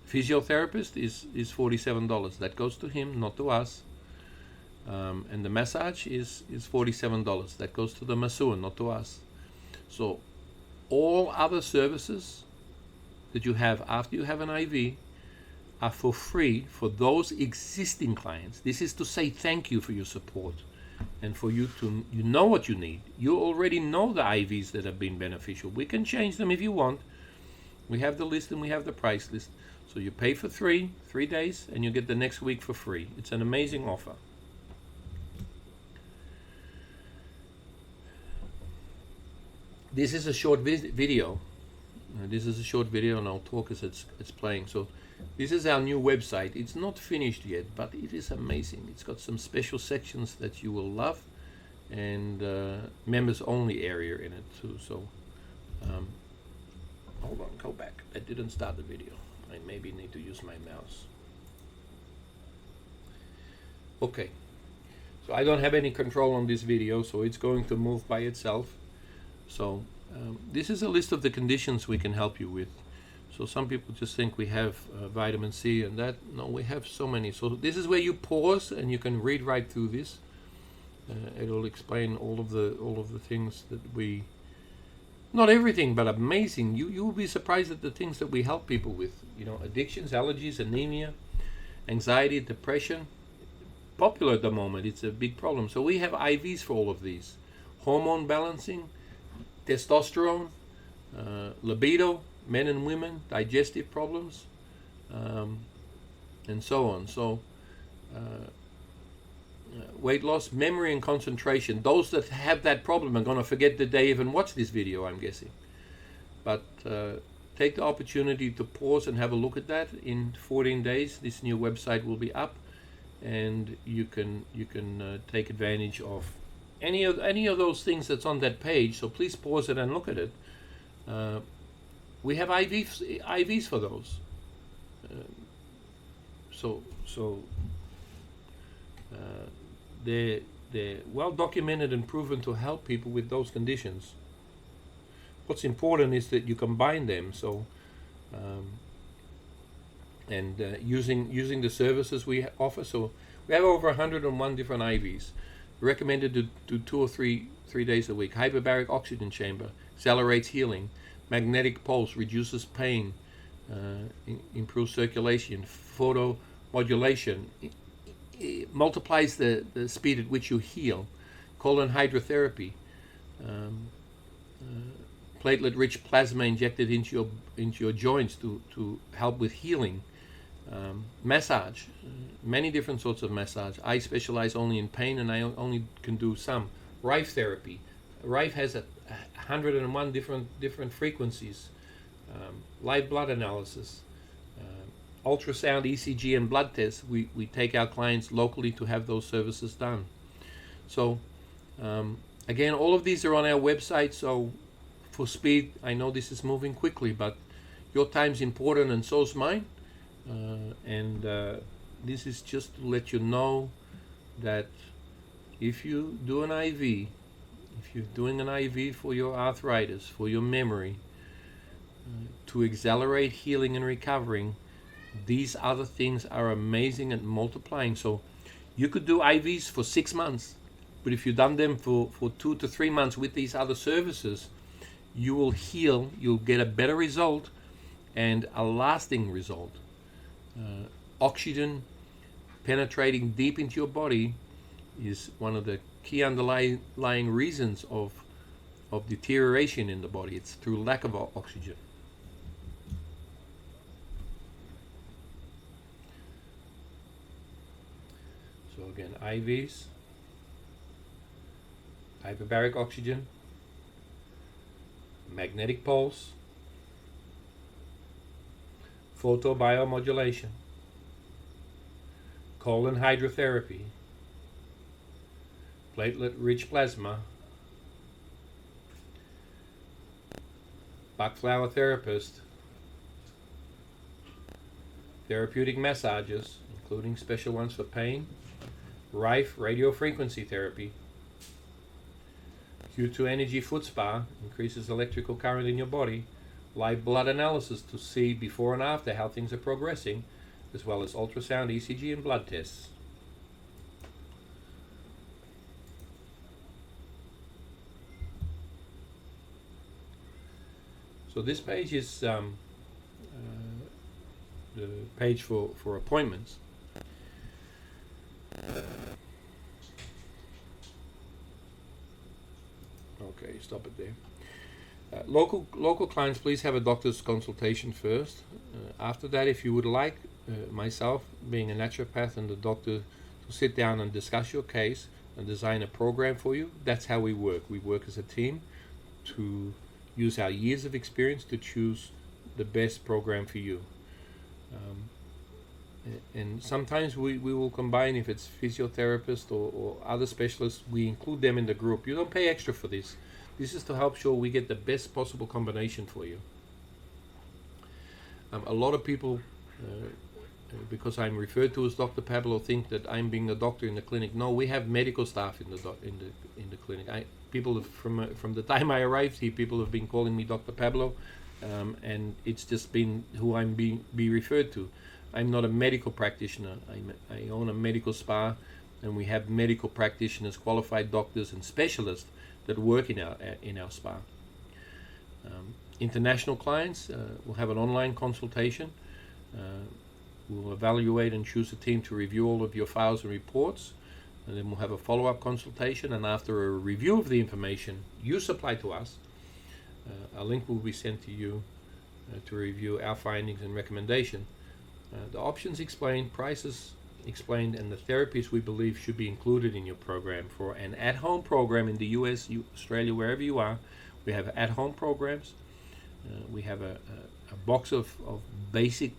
physiotherapist is $47. That goes to him, not to us. And the massage is $47. That goes to the masseur, not to us. So all other services that you have after you have an IV are for free for those existing clients. This is to say thank you for your support and for you to, you know what you need. You already know the IVs that have been beneficial. We can change them if you want. We have the list and we have the price list. So you pay for 3 days and you get the next week for free. It's an amazing offer. This is a short video. This is a short video and I'll talk as it's playing. So this is our new website. It's not finished yet, but it is amazing. It's got some special sections that you will love, and members only area in it too. So hold on, go back. I didn't start the video. I maybe need to use my mouse. Okay, so I don't have any control on this video, so it's going to move by itself. So this is a list of the conditions we can help you with. So some people just think we have vitamin C and that. No, we have so many. So this is where you pause and you can read right through this. It'll explain all of the things that we, not everything, but amazing. You will be surprised at the things that we help people with. You know, addictions, allergies, anemia, anxiety, depression. Popular at the moment. It's a big problem. So we have IVs for all of these. Hormone balancing, testosterone, libido, men and women, digestive problems, and so on. So weight loss, memory and concentration. Those that have that problem are going to forget that they even watched this video, I'm guessing. But take the opportunity to pause and have a look at that. In 14 days, this new website will be up, and you can take advantage of any of those things that's on that page. So please pause it and look at it. We have IVs for those. They're well documented and proven to help people with those conditions. What's important is that you combine them. So, using the services we offer. So we have over 101 different IVs. Recommended to do 2 or 3 days a week. Hyperbaric oxygen chamber accelerates healing. Magnetic pulse reduces pain, improves circulation. Photomodulation multiplies the speed at which you heal. Colon hydrotherapy, platelet-rich plasma injected into your joints to help with healing. Massage, many different sorts of massage. I specialize only in pain, and I only can do some. Rife therapy. Rife has 101 different frequencies. Live blood analysis. Ultrasound, ECG, and blood tests. We take our clients locally to have those services done. So again, all of these are on our website. So for speed, I know this is moving quickly, but your time's important, and so's mine. This is just to let you know that if you do an IV, if you're doing an IV for your arthritis, for your memory, to accelerate healing and recovering, these other things are amazing at multiplying. So you could do IVs for 6 months, but if you've done them for 2 to 3 months with these other services, you will heal, you'll get a better result and a lasting result. Oxygen penetrating deep into your body is one of the key underlying reasons of deterioration in the body. It's through lack of oxygen. So again, IVs, hyperbaric oxygen, magnetic pulse, photobiomodulation, colon hydrotherapy, platelet-rich plasma, Bach flower therapist, therapeutic massages, including special ones for pain, Rife radiofrequency therapy, Q2 energy foot spa, increases electrical current in your body, live blood analysis to see before and after how things are progressing, as well as ultrasound, ECG, and blood tests. So this page is the page for appointments. Okay, stop it there. Local clients, please have a doctor's consultation first. After that, if you would like myself, being a naturopath, and the doctor to sit down and discuss your case and design a program for you, that's how we work. We work as a team to use our years of experience to choose the best program for you. And sometimes we will combine, if it's physiotherapist or other specialists, we include them in the group. You don't pay extra for this. This is to help sure we get the best possible combination for you. A lot of people because I'm referred to as Dr. Pablo, think that I'm being a doctor in the clinic. No, we have medical staff in the clinic. People from the time I arrived here, people have been calling me Dr. Pablo, and it's just been who I'm be referred to. I'm not a medical practitioner. I own a medical spa, and we have medical practitioners, qualified doctors, and specialists that work in our spa. International clients will have an online consultation. We'll evaluate and choose a team to review all of your files and reports, and then we'll have a follow-up consultation. And after a review of the information you supply to us, a link will be sent to you to review our findings and recommendation. The options explained, prices explained, and the therapies we believe should be included in your program. For an at-home program in the US, Australia, wherever you are, we have at-home programs. We have a box of basic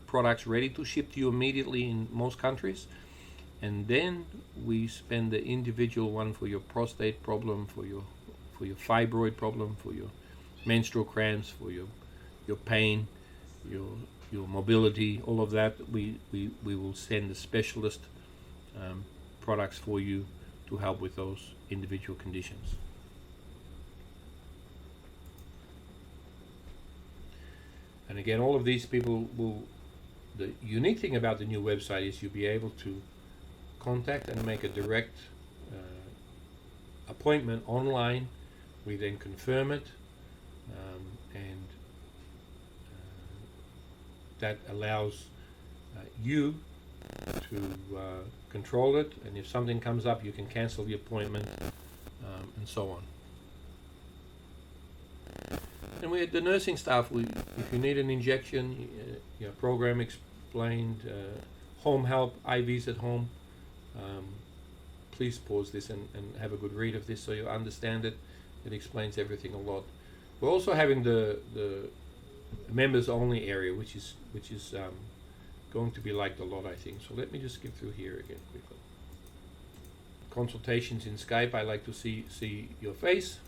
products ready to ship to you immediately in most countries, and then we spend the individual one for your prostate problem, for your fibroid problem, for your menstrual cramps, for your pain, your mobility, all of that. We will send the specialist products for you to help with those individual conditions. And again, all of these people will. The unique thing about the new website is you'll be able to contact and make a direct appointment online. We then confirm it, and that allows you to control it, and if something comes up you can cancel the appointment, and so on. And we, the nursing staff, if you need an injection, program explained, home help, IVs at home, please pause this and have a good read of this so you understand it. It explains everything a lot. We're also having the members only area, which is going to be liked a lot, I think. So let me just skip through here again quickly. Consultations in Skype, I like to see your face.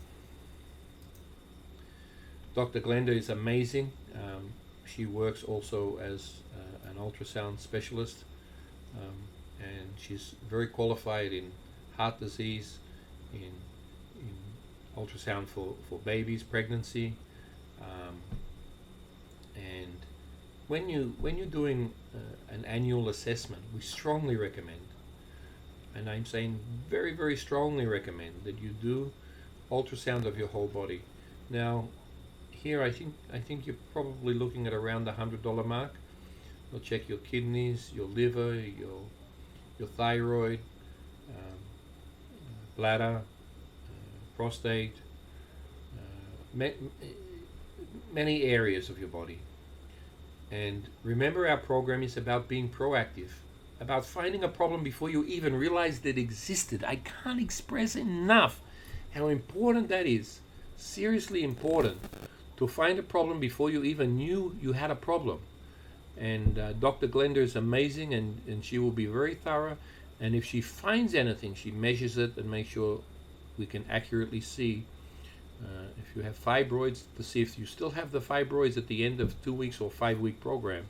Dr. Glenda is amazing. She works also as an ultrasound specialist, and she's very qualified in heart disease, in ultrasound for babies, pregnancy, and when you're doing an annual assessment, we strongly recommend, and I'm saying very, very strongly recommend, that you do ultrasound of your whole body. Now, here I think you're probably looking at around the $100 mark. We'll check your kidneys, your liver, your thyroid, bladder, prostate, many areas of your body. And remember, our program is about being proactive, about finding a problem before you even realized it existed. I can't express enough how important that is. Seriously important. To find a problem before you even knew you had a problem. And Dr. Glenda is amazing, and she will be very thorough. And if she finds anything, she measures it and makes sure we can accurately see if you have fibroids, to see if you still have the fibroids at the end of 2 weeks or 5 week program.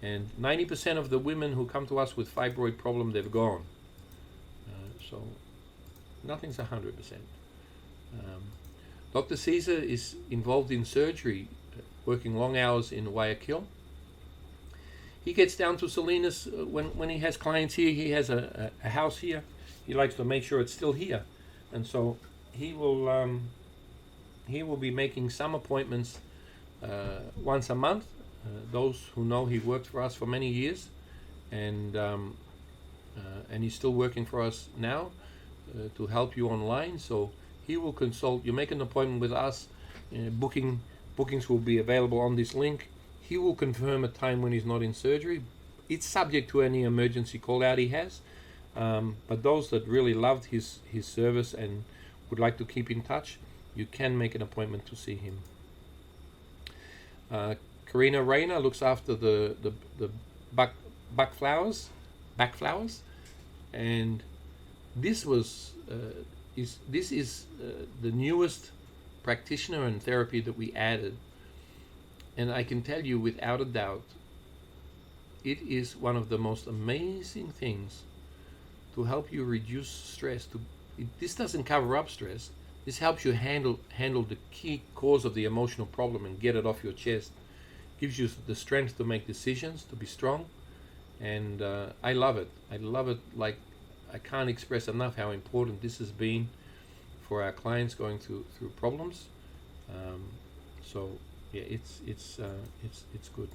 And 90% of the women who come to us with fibroid problem, they've gone. So nothing's 100%. Dr. Caesar is involved in surgery, working long hours in Guayaquil. He gets down to Salinas when he has clients here. He has a house here. He likes to make sure it's still here, and so he will be making some appointments once a month. Those who know, he worked for us for many years, and he's still working for us now to help you online. So he will consult. You make an appointment with us. Bookings will be available on this link. He will confirm a time when he's not in surgery. It's subject to any emergency call out he has. But those that really loved his service and would like to keep in touch, you can make an appointment to see him. Karina Rayner looks after the back flowers, and this is the newest practitioner and therapy that we added, and I can tell you without a doubt, it is one of the most amazing things to help you reduce stress. This doesn't cover up stress. This helps you handle the key cause of the emotional problem and get it off your chest. Gives you the strength to make decisions, to be strong, and I love it. I love it like I can't express enough how important this has been for our clients going through problems. So yeah, it's good.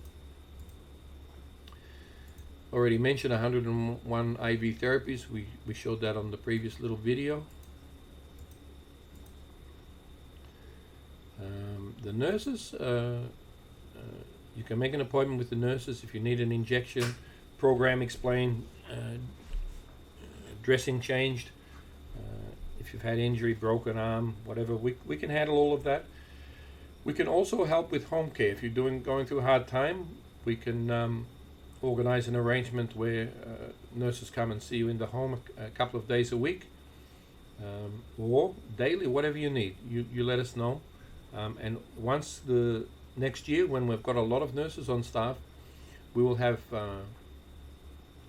Already mentioned 101 IV therapies. We showed that on the previous little video. The nurses, you can make an appointment with the nurses if you need an injection, program explained, dressing changed, if you've had injury, broken arm, whatever, we can handle all of that. We can also help with home care. If you're going through a hard time, we can organize an arrangement where nurses come and see you in the home a couple of days a week, or daily, whatever you need. You let us know. And once the next year, when we've got a lot of nurses on staff, we will have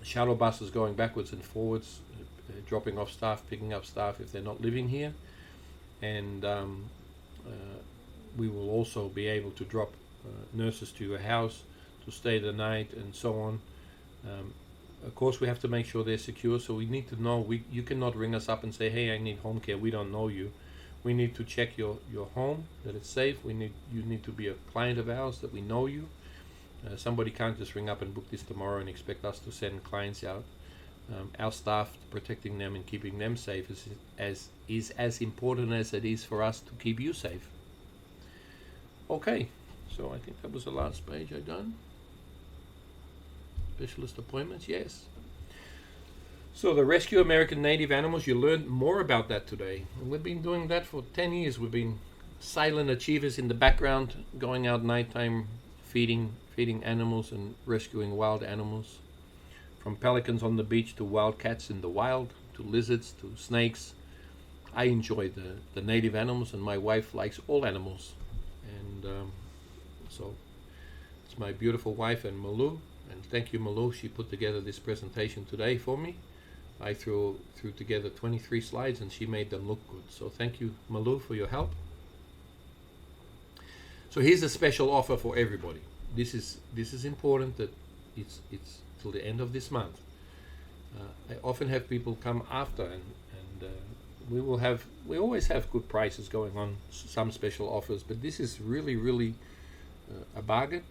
shuttle buses going backwards and forwards, dropping off staff, picking up staff if they're not living here. And we will also be able to drop nurses to your house to stay the night and so on. Of course, we have to make sure they're secure, so we need to know. You cannot ring us up and say, hey, I need home care. We don't know you. We need to check your home, that it's safe. You need to be a client of ours, that we know you. Somebody can't just ring up and book this tomorrow and expect us to send clients out. Our staff, protecting them and keeping them safe is as important as it is for us to keep you safe. Okay, so I think that was the last page I done. Specialist appointments, yes. So the Rescue American Native Animals, you learned more about that today. And we've been doing that for 10 years. We've been silent achievers in the background, going out nighttime, feeding animals and rescuing wild animals. From pelicans on the beach to wildcats in the wild, to lizards, to snakes. I enjoy the native animals, and my wife likes all animals. And so it's my beautiful wife and Malou. And thank you, Malou. She put together this presentation today for me. I threw together 23 slides and she made them look good. So thank you, Malou, for your help. So here's a special offer for everybody. This is important, that it's till the end of this month. I often have people come after, and we always have good prices going on, some special offers, but this is really a bargain.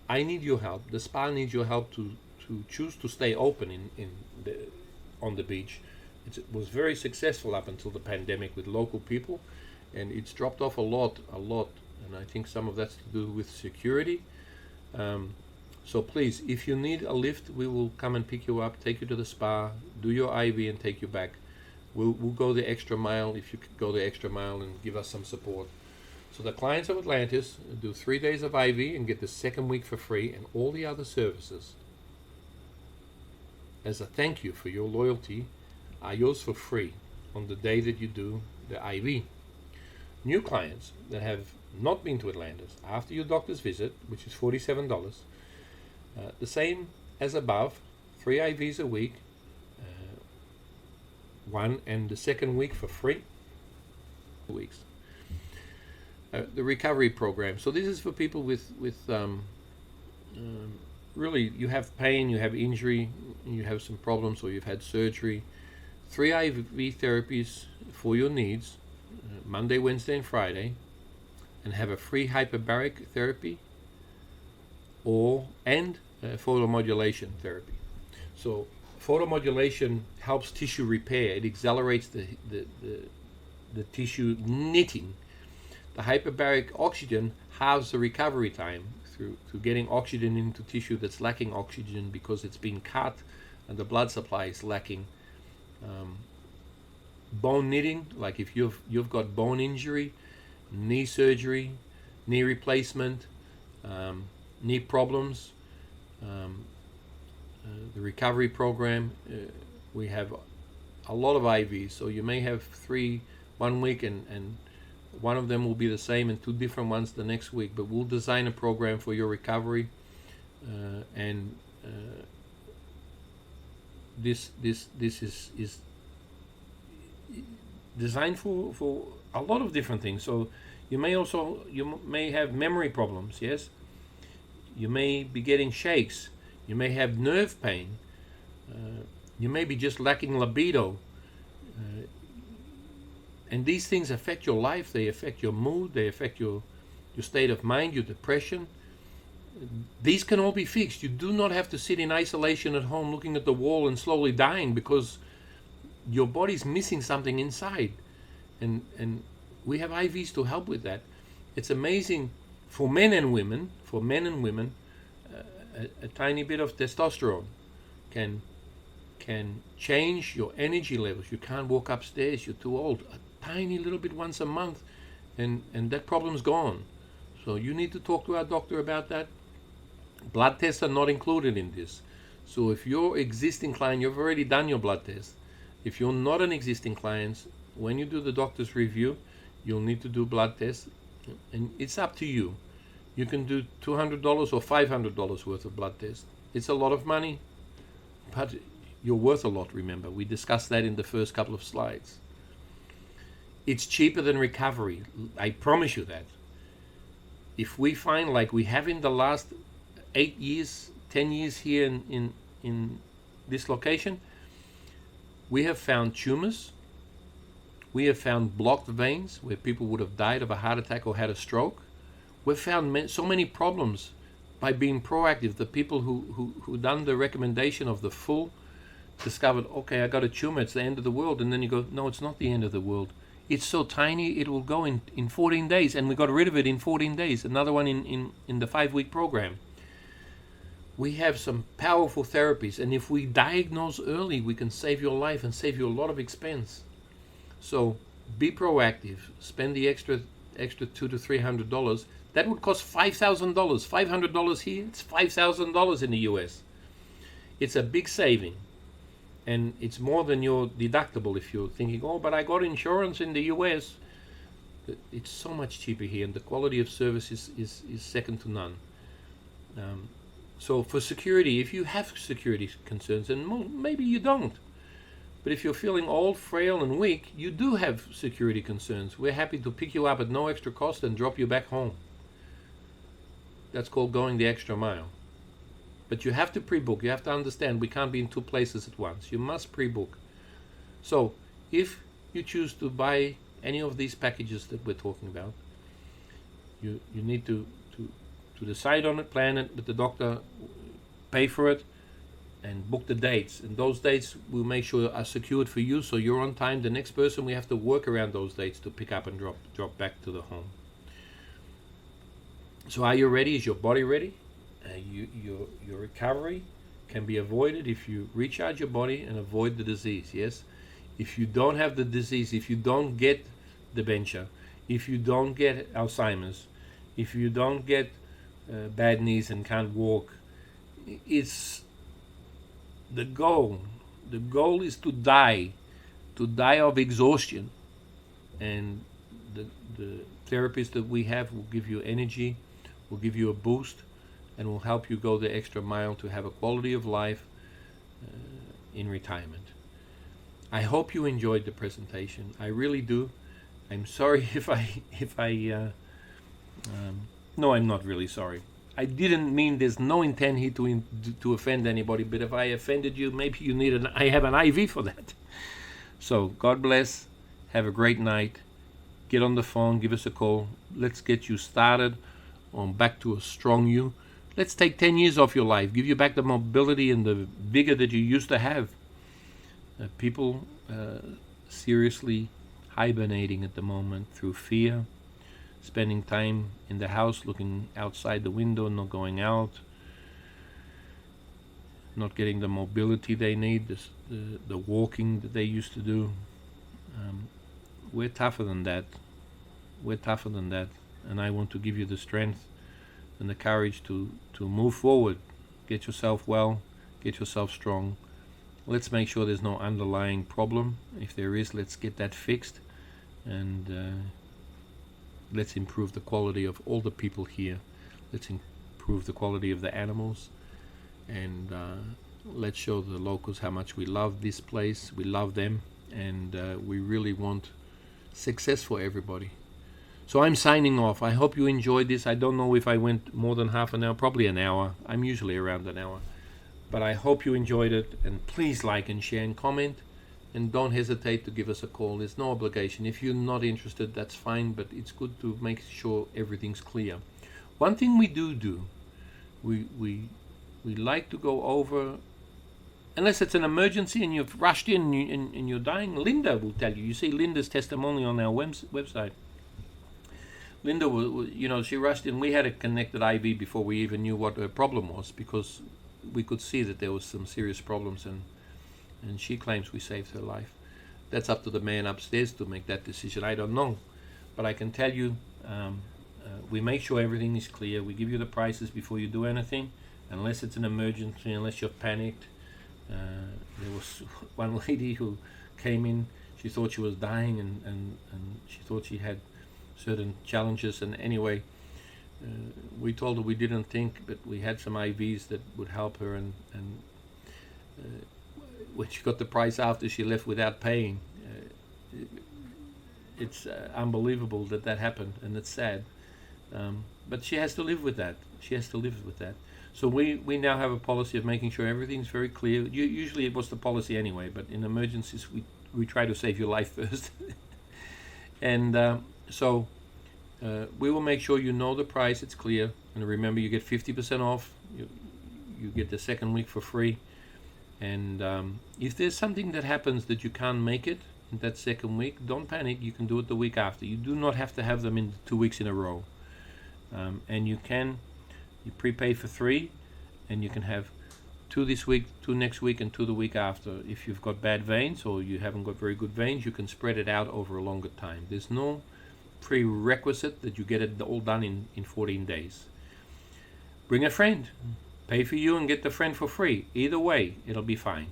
I need your help. The spa needs your help to choose to stay open on the beach. It was very successful up until the pandemic with local people, and it's dropped off a lot, and I think some of that's to do with security. So please, if you need a lift, we will come and pick you up, take you to the spa, do your IV and take you back. We'll go the extra mile if you could go the extra mile and give us some support. So the clients of Atlantis do 3 days of IV and get the second week for free, and all the other services, as a thank you for your loyalty, are yours for free on the day that you do the IV. New clients that have not been to Atlantis, after your doctor's visit, which is $47, the same as above, 3 IVs a week, one and the second week for free, 2 weeks. The recovery program. So this is for people with really, you have pain, you have injury, you have some problems, or you've had surgery. 3 IV therapies for your needs, Monday, Wednesday, and Friday, and have a free hyperbaric therapy and photomodulation therapy. So photomodulation helps tissue repair. It accelerates the tissue knitting. The hyperbaric oxygen halves the recovery time through getting oxygen into tissue that's lacking oxygen because it's been cut and the blood supply is lacking. Bone knitting, like if you've got bone injury, knee surgery, knee replacement, knee problems, the recovery program, we have a lot of IVs. So you may have 3 1 week, and one of them will be the same and 2 different ones the next week, but we'll design a program for your recovery, and this is designed for a lot of different things. So you may have memory problems, yes. You may be getting shakes. You may have nerve pain. You may be just lacking libido. And these things affect your life. They affect your mood. They affect your state of mind, your depression. These can all be fixed. You do not have to sit in isolation at home looking at the wall and slowly dying because your body's missing something inside. And we have IVs to help with that. It's amazing for men and women. A tiny bit of testosterone can change your energy levels. You can't walk upstairs, you're too old. A tiny little bit once a month, and that problem's gone. So you need to talk to our doctor about that. Blood tests are not included in this. So if you're existing client, you've already done your blood test. If you're not an existing client, when you do the doctor's review, you'll need to do blood tests, and it's up to you. You can do $200 or $500 worth of blood tests. It's a lot of money, but you're worth a lot, remember. We discussed that in the first couple of slides. It's cheaper than recovery. I promise you that. If we find, like we have in the last 8 years, 10 years here in this location, we have found tumors. We have found blocked veins where people would have died of a heart attack or had a stroke. We've found so many problems by being proactive. The people who done the recommendation of the full discovered, okay, I got a tumor, it's the end of the world. And then you go, no, it's not the end of the world. It's so tiny, it will go in 14 days. And we got rid of it in 14 days. Another one in the 5-week program. We have some powerful therapies. And if we diagnose early, we can save your life and save you a lot of expense. So be proactive. Spend the extra $200 to $300. That would cost $5,000. $500 here, it's $5,000 in the US. It's a big saving. And it's more than your deductible if you're thinking, oh, but I got insurance in the US. It's so much cheaper here, and the quality of service is second to none. So for security, if you have security concerns, and maybe you don't, but if you're feeling old, frail, and weak, you do have security concerns. We're happy to pick you up at no extra cost and drop you back home. That's called going the extra mile. But you have to pre-book. You have to understand we can't be in 2 places at once. You must pre-book. So if you choose to buy any of these packages that we're talking about, you need to decide on it, plan it with the doctor, pay for it, and book the dates. And those dates we'll make sure are secured for you so you're on time. The next person, we have to work around those dates to pick up and drop back to the home. So are you ready? Is your body ready? Your recovery can be avoided if you recharge your body and avoid the disease, yes? If you don't have the disease, if you don't get dementia, if you don't get Alzheimer's, if you don't get bad knees and can't walk, it's the goal. The goal is to die of exhaustion. And the therapists that we have will give you energy, will give you a boost, and will help you go the extra mile to have a quality of life in retirement. I hope you enjoyed the presentation. I really do. I'm sorry no, I'm not really sorry. I didn't mean, there's no intent here to offend anybody, but if I offended you, maybe you need I have an IV for that. So God bless. Have a great night. Get on the phone, give us a call. Let's get you started on back to a strong you. Let's take 10 years off your life, give you back the mobility and the vigor that you used to have. People seriously hibernating at the moment through fear, spending time in the house, looking outside the window, not going out, not getting the mobility they need, the walking that they used to do. We're tougher than that. We're tougher than that. And I want to give you the strength and the courage to move forward. Get yourself well, get yourself strong. Let's make sure there's no underlying problem. If there is, let's get that fixed, and let's improve the quality of all the people here. Let's improve the quality of the animals, and let's show the locals how much we love this place. We love them, and we really want success for everybody. So I'm signing off. I hope you enjoyed this. I don't know if I went more than half an hour, probably an hour. I'm usually around an hour. But I hope you enjoyed it, and please like and share and comment, and don't hesitate to give us a call. There's no obligation. If you're not interested, that's fine, but it's good to make sure everything's clear. One thing we do, we like to go over, unless it's an emergency and you've rushed in and you're dying. Linda will tell you. You see Linda's testimony on our website. Linda, she rushed in. We had a connected IV before we even knew what her problem was, because we could see that there was some serious problems, and she claims we saved her life. That's up to the man upstairs to make that decision. I don't know, but I can tell you, we make sure everything is clear. We give you the prices before you do anything, unless it's an emergency, unless you're panicked. There was one lady who came in. She thought she was dying, and she thought she had certain challenges, and anyway, we told her we didn't think, but we had some IVs that would help her, and when she got the price after, she left without paying. It's unbelievable that happened, and it's sad, but she has to live with that. So we now have a policy of making sure everything's very clear. Usually it was the policy anyway, but in emergencies we try to save your life first. And so we will make sure you know the price, it's clear, and remember, you get 50% off. You get the second week for free, and if there's something that happens that you can't make it in that second week, don't panic. You can do it the week after. You do not have to have them in 2 weeks in a row, and you prepay for 3, and you can have 2 this week, 2 next week, and 2 the week after. If you've got bad veins or you haven't got very good veins, you can spread it out over a longer time. There's no prerequisite that you get it all done in 14 days. Bring a friend, pay for you and get the friend for free. Either way, it'll be fine.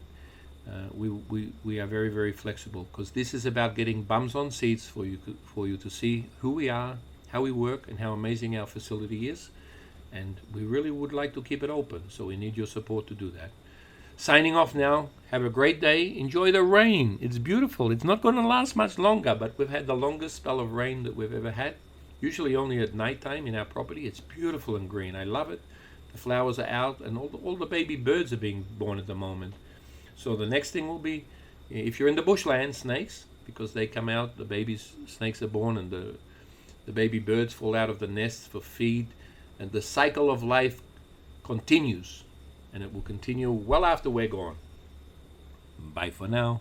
We are very, very flexible, because this is about getting bums on seats for you to see who we are, how we work, and how amazing our facility is. And we really would like to keep it open, so we need your support to do that. Signing off now. Have a great day. Enjoy the rain. It's beautiful. It's not going to last much longer, but we've had the longest spell of rain that we've ever had. Usually only at nighttime in our property. It's beautiful and green. I love it. The flowers are out, and all the baby birds are being born at the moment. So the next thing will be, if you're in the bushland, snakes, because they come out, the baby snakes are born, and the baby birds fall out of the nests for feed, and the cycle of life continues, and it will continue well after we're gone. Bye for now.